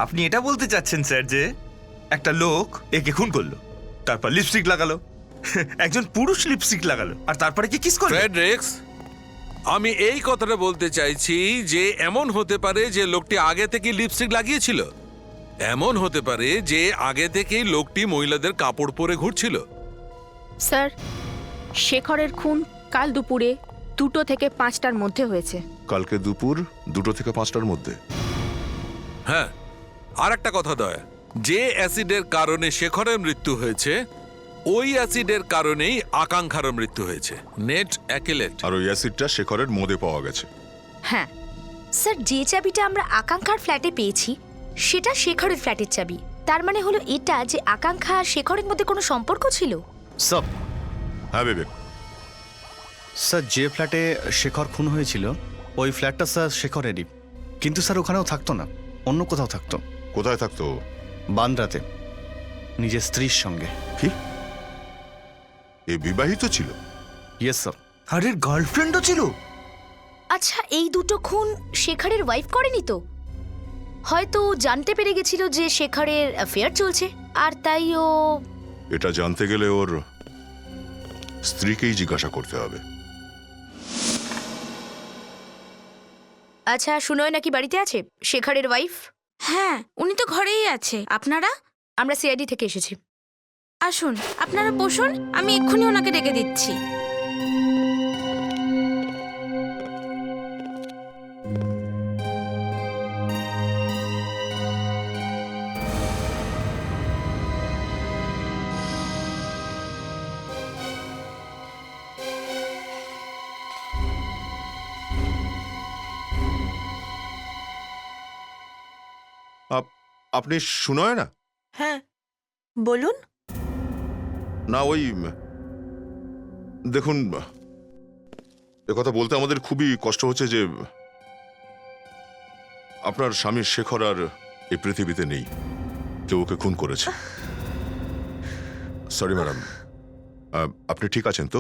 আপনি এটা বলতে চাচ্ছেন স্যার যে একটা লোক একে খুন করলো, তারপর লিপস্টিক লাগালো, একজন পুরুষ লিপস্টিক লাগালো, আর তারপরে কি কিস করলো? ফ্রেডরিক্স, আমি এই কথাটা বলতে চাইছি যে এমন হতে পারে যে লোকটি আগে থেকে লিপস্টিক লাগিয়েছিল। এমন হতে পারে যে আগে থেকেই লোকটি মহিলাদের কাপড় পরে ঘুরছিল। স্যার, শেখরের খুন কাল দুপুরে 2টো থেকে 5টার মধ্যে হয়েছে। কালকে দুপুর 2টো থেকে 5টার মধ্যে? হ্যাঁ, আর একটা কথা দয়া, যে অ্যাসিডের কারণে শেখরের মৃত্যু হয়েছে ওই অ্যাসিডের কারণেই আকাঙ্ক্ষারও মৃত্যু হয়েছে, নেট অ্যাকিলেট। আর ওই অ্যাসিডটা শেখরের মদে পাওয়া গেছে। হ্যাঁ স্যার, যে চাবিটা আমরা আকাঙ্ক্ষার ফ্ল্যাটে পেয়েছি সেটা শেখরের ফ্ল্যাটের চাবি। তার মানে হলো এটা যে আকাঙ্ক্ষা আর শেখরের মধ্যে কোনো সম্পর্ক ছিল। সব হ্যাঁ বিবেক। স্যার, যে ফ্ল্যাটে শেখর খুন হয়েছিল ওই ফ্ল্যাটটা স্যার শেখরেরই, কিন্তু স্যার ওখানেও থাকতো না, অন্য কোথাও থাকতো। কোথায় থাকতো? বান্দ্রাতে, নিজের স্ত্রীর সঙ্গে। কি? এ বিবাহিত ছিল? Yes sir. আরে গার্লফ্রেন্ডও ছিল? আচ্ছা, এই দুটো খুন শেখরের ওয়াইফ করেনি তো? হয়তো জানতে পেরে গেছিল যে শেখরের অ্যাফেয়ার চলছে, আর তাই ও... এটা জানতে গেলে ওর স্ত্রীকেই জিজ্ঞাসা করতে হবে। আচ্ছা, সুনয় নাকি বাড়িতে আছে, শেখরের ওয়াইফ? হ্যাঁ, উনি তো ঘরেই আছে। আপনারা? আমরা সিআইডি থেকে এসেছি। আসুন, আপনারা বসুন, আমি এক্ষুনি ওনাকে ডেকে দিচ্ছি। আপনি শুনয় না? হ্যাঁ, বলুন। না, ওই দেখুন, একথা বলতে আমাদের খুবই কষ্ট হচ্ছে যে আপনার স্বামী শেখর আর এই পৃথিবীতে নেই। কেউ ওকে খুন করেছে। সরি ম্যাডাম, আপনি ঠিক আছেন তো?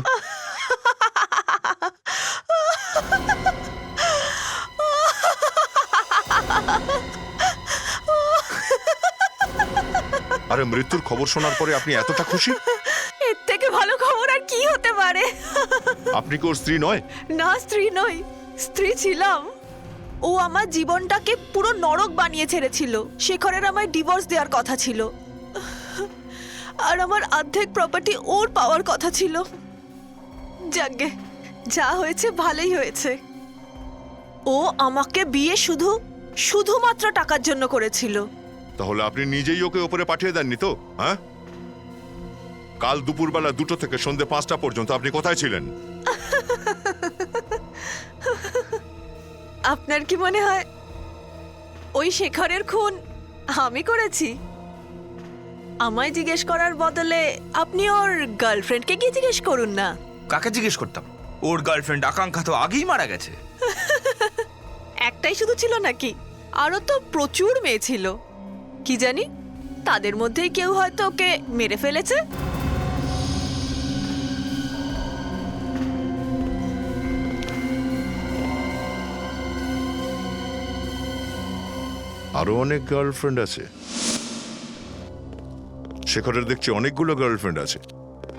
আরে, মৃত্যুর খবর শোনার পরে আপনি এতটা খুশি? এর থেকে ভালো খবর আর কি হতে পারে? আপনি কি ওর স্ত্রী নয়? না, স্ত্রী নই, স্ত্রী ছিলাম। ও আমার জীবনটাকে পুরো নরক বানিয়ে ছেড়েছিল। শেখরের আমায় ডিভোর্স দেওয়ার কথা ছিল, আর আমার অর্ধেক প্রপার্টি ওর পাওয়ার কথা ছিল। যাকগে, যা হয়েছে ভালোই হয়েছে। ও আমাকে বিয়ে শুধুমাত্র টাকার জন্য করেছিল। তাহলে আপনি নিজেই ওকে ওপরে পাঠিয়ে দেননি তো? হ্যাঁ, কাল দুপুরবেলা 2টো থেকে সন্ধ্যে 5টা পর্যন্ত আপনি কোথায় ছিলেন? আপনার কি মনে হয় ওই শেখরের খুন আমি করেছি? আমায় জিজ্ঞেস করার বদলে আপনি ওর গার্লফ্রেন্ডকে গিয়ে জিজ্ঞেস করুন না। কাকে জিজ্ঞেস করতাম? ওর গার্লফ্রেন্ড আকাঙ্ক্ষা তো আগেই মারা গেছে। একটাই শুধু ছিল নাকি? আরো তো প্রচুর মেয়ে ছিল। কি জানি, তাদের মধ্যেই কেউ হয়তো ওকে মেরে ফেলেছে। আরো অনেক গার্লফ্রেন্ড আছে? শেখরের দেখছি অনেকগুলো গার্লফ্রেন্ড আছে,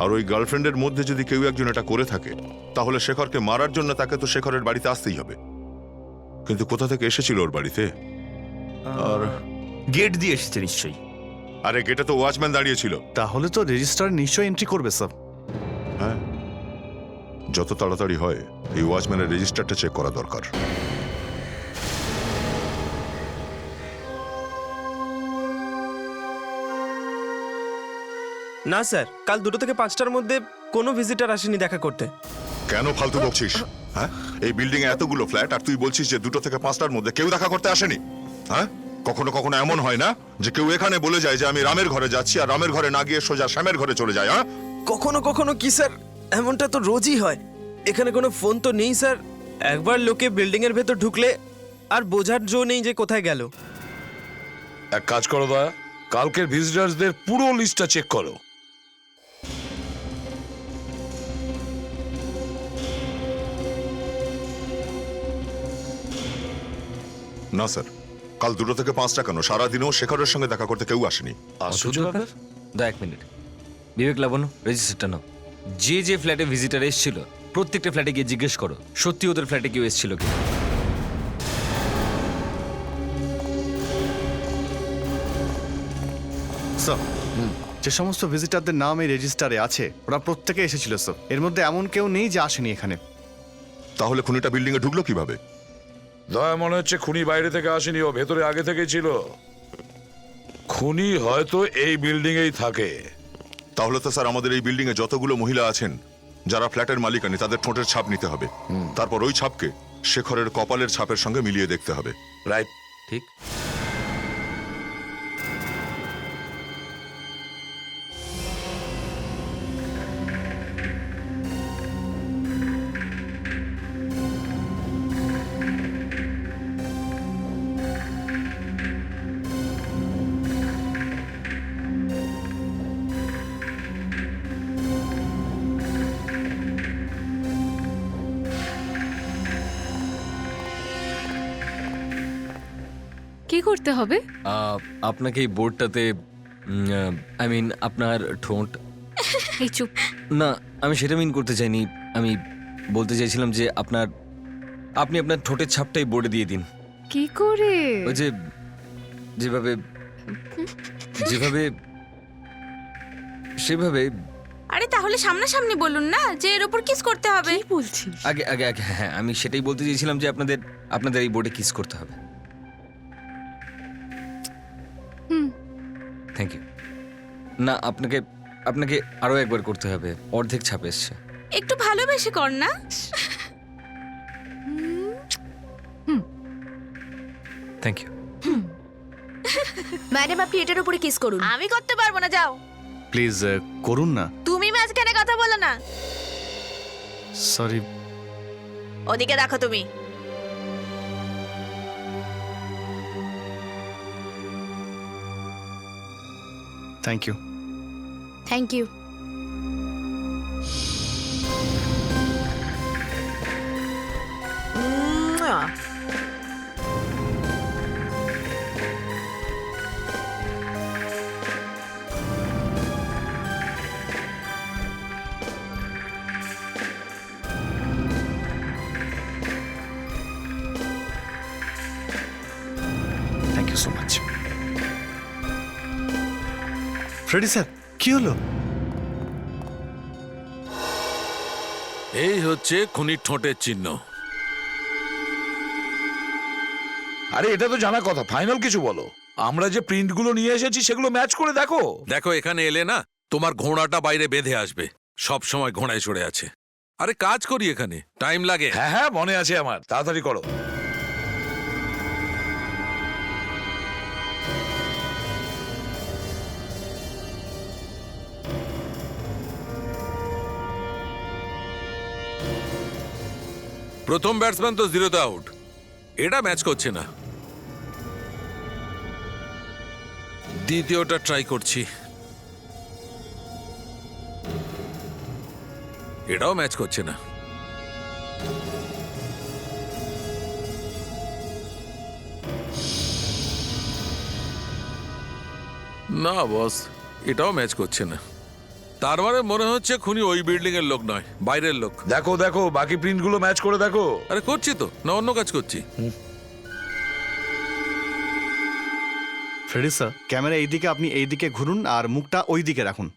আর ওই গার্লফ্রেন্ডের মধ্যে যদি কেউ একজন এটা করে থাকে তাহলে শেখরকে মারার জন্য তাকে তো শেখরের বাড়িতে আসতেই হবে। কিন্তু কোথা থেকে এসেছিল ওর বাড়িতে? আর গেট দিয়ে এসেছে নিশ্চয়ই। আরে গেটে তো ওয়াচম্যান দাঁড়িয়ে ছিল। তাহলে তো রেজিস্টার নিশ্চয়ই এন্ট্রি করবে স্যার। হ্যাঁ, যত তাড়াতাড়ি হয় এই ওয়াচম্যানের রেজিস্টারটা চেক করা দরকার। না স্যার, কাল 2টো থেকে 5টার মধ্যে কোনো ভিজিটার আসেনি দেখা করতে। কেন ফালতু বকছিস? হ্যাঁ, এই বিল্ডিং এ এতগুলো ফ্ল্যাট আর তুই বলছিস যে 2টো থেকে 5টার মধ্যে কেউ দেখা করতে আসেনি? হ্যাঁ, কখনো কখনো এমন হয় না যে কেউ এখানে বলে যায় যে আমি রামের ঘরে যাচ্ছি, আর রামের ঘরে না গিয়ে সোজা শ্যামের ঘরে চলে যায়? হ্যাঁ, কখনো কখনো কি স্যার, এমনটা তো রোজই হয়। এখানে কোনো ফোন তো নেই স্যার। একবার লোকে বিল্ডিং এর ভেতর ঢুকলে আর বোঝার জো নেই যে কোথায় গেল। এক কাজ করো দয়া, কালকের ভিজিটার্সদের পুরো লিস্টটা চেক করো। না স্যার, কাল 2টো থেকে 5টা কেন, সারাদিনেও শেখরের সঙ্গে দেখা করতে কেউ আসেনি। দা 1 মিনিট। বিবেক লাবণ্য, রেজিস্টারটা নাও। যে যে ফ্ল্যাটে ভিজিটার এসেছিল প্রত্যেকটা ফ্ল্যাটে গিয়ে জিজ্ঞেস করো সত্যি ওদের ফ্ল্যাটে কেউ এসেছিল কি। স্যার, যে সমস্ত ভিজিটারদের নাম এই রেজিস্টারে আছে ওরা প্রত্যেকে এসেছিল স্যার। এর মধ্যে এমন কেউ নেই যে আসেনি এখানে। তাহলে খুনিটা বিল্ডিং এ ঢুকলো কিভাবে? দয়া মনে হচ্ছে খুনি বাইরে থেকে আসেনি, ও ভেতরে আগে থেকেই ছিল। খুনি হয়তো এই বিল্ডিং এই থাকে। তাহলে তো স্যার আমাদের এই বিল্ডিং এ যতগুলো মহিলা আছেন যারা ফ্ল্যাটের মালিকানি, তাদের ঠোঁটের ছাপ নিতে হবে। তারপর ওই ছাপকে শেখরের কপালের ছাপের সঙ্গে মিলিয়ে দেখতে হবে। রাইট, ঠিক। কি করতে হবে? আপনাকে এই বোর্ডটাতে আই মিন আপনার ঠোঁট। এই চুপ। না, আমি সেটা মিন করতে চাইনি। আমি বলতে চাইছিলাম যে আপনি আপনার ঠোঁটের ছাপটাই বোর্ডে দিয়ে দিন। কি করে? ওই যে যেভাবে যেভাবে সেভাবে। আরে তাহলে সামনাসামনি বলুন না যে এর উপর কিস করতে হবে। কি বলছিস? আগে আগে আগে হ্যাঁ, আমি সেটাই বলতে চাইছিলাম যে আপনাদের এই বোর্ডে কিস করতে হবে। Thank you. না, আপনাকে আরো একবার করতে হবে, অর্ধেক ছাপ এসছে। একটু ভালোবেসে কর না। Thank you. ম্যাডাম, আপনি এটার উপরে কিস করুন। আমি করতে পারবো না, যাও। প্লিজ করুন না। তুমি মাঝখানে কথা বলো না। সরি। ওদিকে দেখো তুমি। Thank you. Thank you. Thank you so much. Freddy sir, কি হলো? এই হচ্ছে খুনির ঠোঁটের চিহ্ন। আরে এটা তো জানা কথা, ফাইনাল কিছু বলো। আমরা যে প্রিন্টগুলো নিয়ে এসেছি সেগুলো ম্যাচ করে দেখো। দেখো, এখানে এলে না তোমার ঘোড়াটা বাইরে বেঁধে আসবে, সব সময় ঘোড়ায় চড়ে আছে। আরে কাজ করি এখানে, টাইম লাগে। হ্যাঁ হ্যাঁ, মনে আছে আমার, তাড়াতাড়ি করো। প্রথম ব্যাটসম্যান তো 0তে আউট, এটা ম্যাচ করছে না। দ্বিতীয়টা ট্রাই করছি, এটাও ম্যাচ করছে না। না বস, এটাও ম্যাচ করছে না। তার মানে মনে হচ্ছে খুনি ওই বিল্ডিং এর লোক নয়, বাইরের লোক। দেখো দেখো বাকি প্রিন্টগুলো ম্যাচ করে দেখো। আরে করছি তো, না অন্য কাজ করছি। ফ্রেডি স্যার, ক্যামেরা এইদিকে, আপনি এইদিকে ঘুরুন আর মুখটা ওই দিকে রাখুন।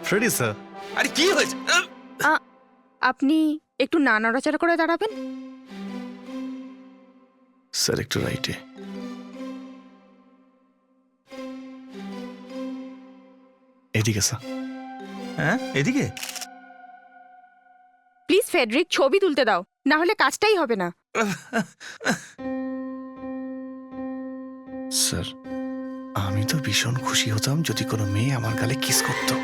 Freddy sir. আরে কি হয়েছে? আপনি একটু না নড়াচড়া করে দাঁড়াবেন। স্যার একটু রাইটে। এদিকে স্যার। হ্যাঁ এদিকে। প্লিজ ফেডরিক, ছবি তুলতে দাও, না হলে কাজটাই হবে না। স্যার, আমি তো ভীষণ খুশি হতাম যদি কোনো মেয়ে আমার গালে কিস করতো।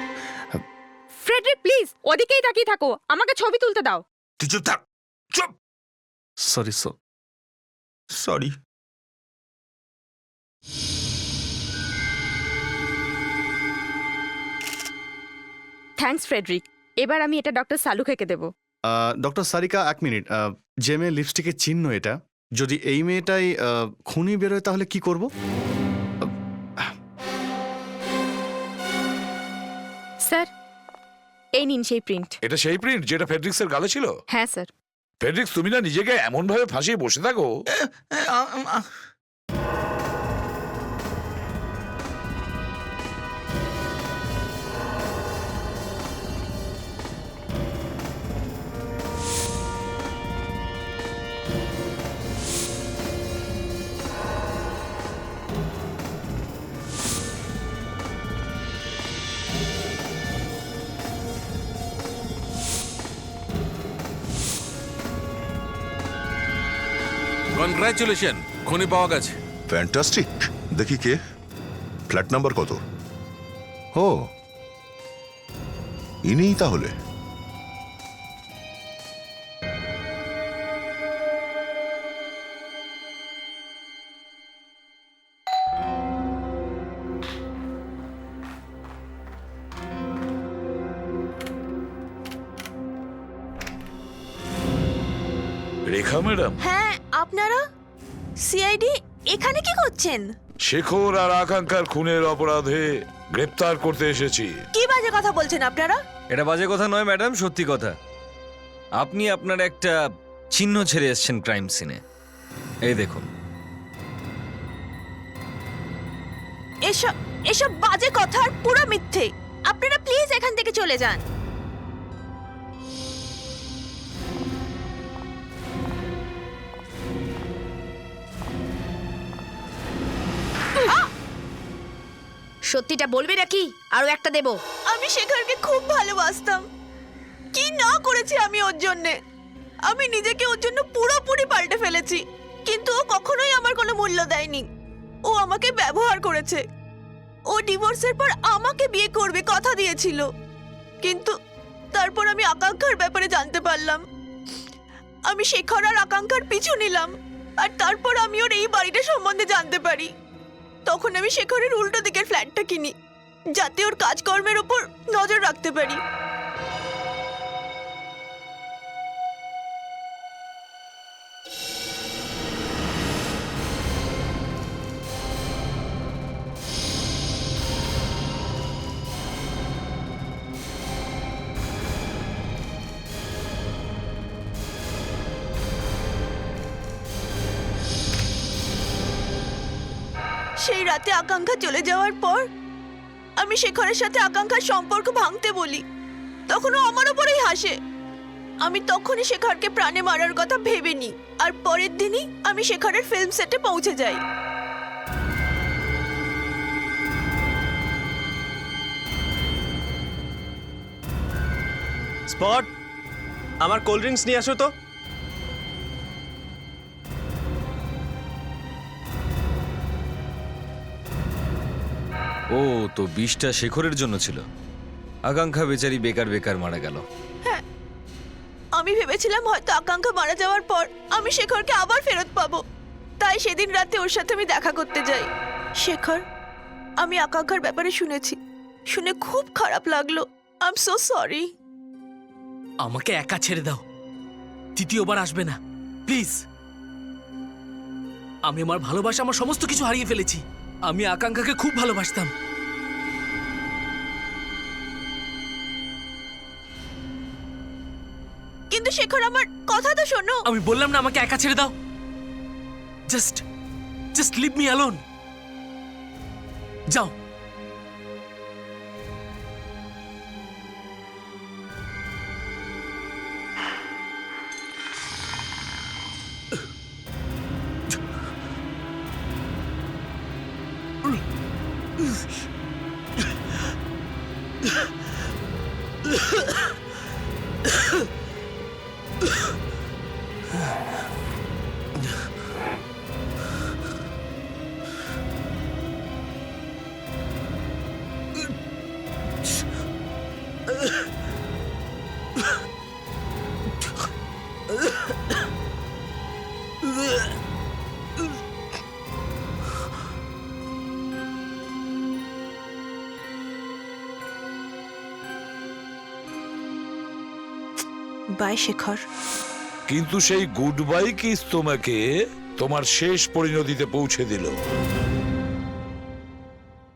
ফ্রেডরিক প্লিজ, ওদিকেই তাকিয়ে থাকো, আমাকে ছবি তুলতে দাও। তুই চুপ থাক, চুপ। Sorry sir. Sorry. Thanks Frederick. এবার আমি এটা ডক্টর সালুখাকে দেব। ডক্টর সারিকা, এক মিনিট। যে মেয়ে লিপস্টিকের চিহ্ন এটা, যদি এই মেয়েটাই খুনি বেরোয় তাহলে কি করব? স্যার, এই নিন সেই প্রিন্ট। এটা সেই প্রিন্ট যেটা ফেডরিক্সের গালে ছিল? হ্যাঁ স্যার। ফেডরিক্স, তুমি না নিজেকে এমন ভাবে ফাঁসিয়ে বসে থাকো। কনগ্রাচুলেশন, খুনি পাওয়া গেছে। ফ্যান্টাস্টিক। দেখি কে, ফ্ল্যাট নাম্বার কত? ও, ইনিই তাহলে। রেখা ম্যাডাম। হ্যাঁ, আপনারা সিআইডি এখানে কি করছেন? শেখর আর আকাঙ্ক্ষার খুনের অপরাধে গ্রেপ্তার করতে এসেছি। কি বাজে কথা বলছেন আপনারা? এটা বাজে কথা নয় ম্যাডাম, সত্যি কথা। আপনি আপনার একটা চিহ্ন ছেড়ে এসেছেন ক্রাইম সিনে। এই দেখুন। এসব এসব বাজে কথা আর পুরো মিথ্যে। আপনারা প্লিজ এখান থেকে চলে যান। সত্যিটা বলবি নাকি আরো একটা দেব? আমি শেখরকে খুব ভালোবাসতাম। কি না করেছি আমি ওর জন্যে। আমি নিজেকে ওর জন্য পুরোপুরি পাল্টে ফেলেছি, কিন্তু ও কখনোই আমার কোনো মূল্য দেয়নি। ও আমাকে ব্যবহার করেছে। ও ডিভোর্সের পর আমাকে বিয়ে করবে কথা দিয়েছিল, কিন্তু তারপর আমি আকাঙ্ক্ষার ব্যাপারে জানতে পারলাম। আমি শেখর আর আকাঙ্ক্ষার পিছু নিলাম, আর তারপর আমি ওর এই বাড়িটা সম্বন্ধে জানতে পারি। তখন আমি শেখরের উল্টো দিকের ফ্ল্যাটটা কিনি, যাতে ওর কাজকর্মের ওপর নজর রাখতে পারি। সেই রাতে আকাঙ্ক্ষা চলে যাওয়ার পর আমি শেখরের সাথে আকাঙ্ক্ষার সম্পর্ক ভাঙতে বলি, তখন ও আমার উপরেই হাসে। আমি তখনই শেখরকে প্রাণে মারার কথা ভেবে নিই, আর পরের দিনই আমি শেখরের ফিল্ম সেটে পৌঁছে যাই। স্পট, আমার কোল্ড ড্রিঙ্কস নিয়ে আসো তো। ও তো বিষটা শেখরের জন্য ছিল। আকাঙ্ক্ষা বেচারি বেকার বেকার মারা গেল। হ্যাঁ, আমি ভেবেছিলাম হয়তো আকাঙ্ক্ষা মারা যাওয়ার পর আমি শেখরকে আবার ফেরত পাবো, তাই সেদিন রাতে ওর সাথে আমি দেখা করতে যাই। শেখর, আমি আকাঙ্ক্ষার ব্যাপারে শুনেছি, শুনে খুব খারাপ লাগলো। I am so sorry. আমাকে একা ছেড়ে দাও, দ্বিতীয়বার আসবে না প্লিজ। আমি আমার ভালোবাসা, আমার সমস্ত কিছু হারিয়ে ফেলেছি। আমি আকাঙ্ক্ষাকে খুব ভালোবাসতাম। কিন্তু শেখর, আমার কথা তো শোনো। আমি বললাম না আমাকে একা ছেড়ে দাও। Just leave me alone. যাও। বাই শেখর। কিন্তু সেই গুড বাই কিস তোমাকে তোমার শেষ পরিণতিতে পৌঁছে দিল।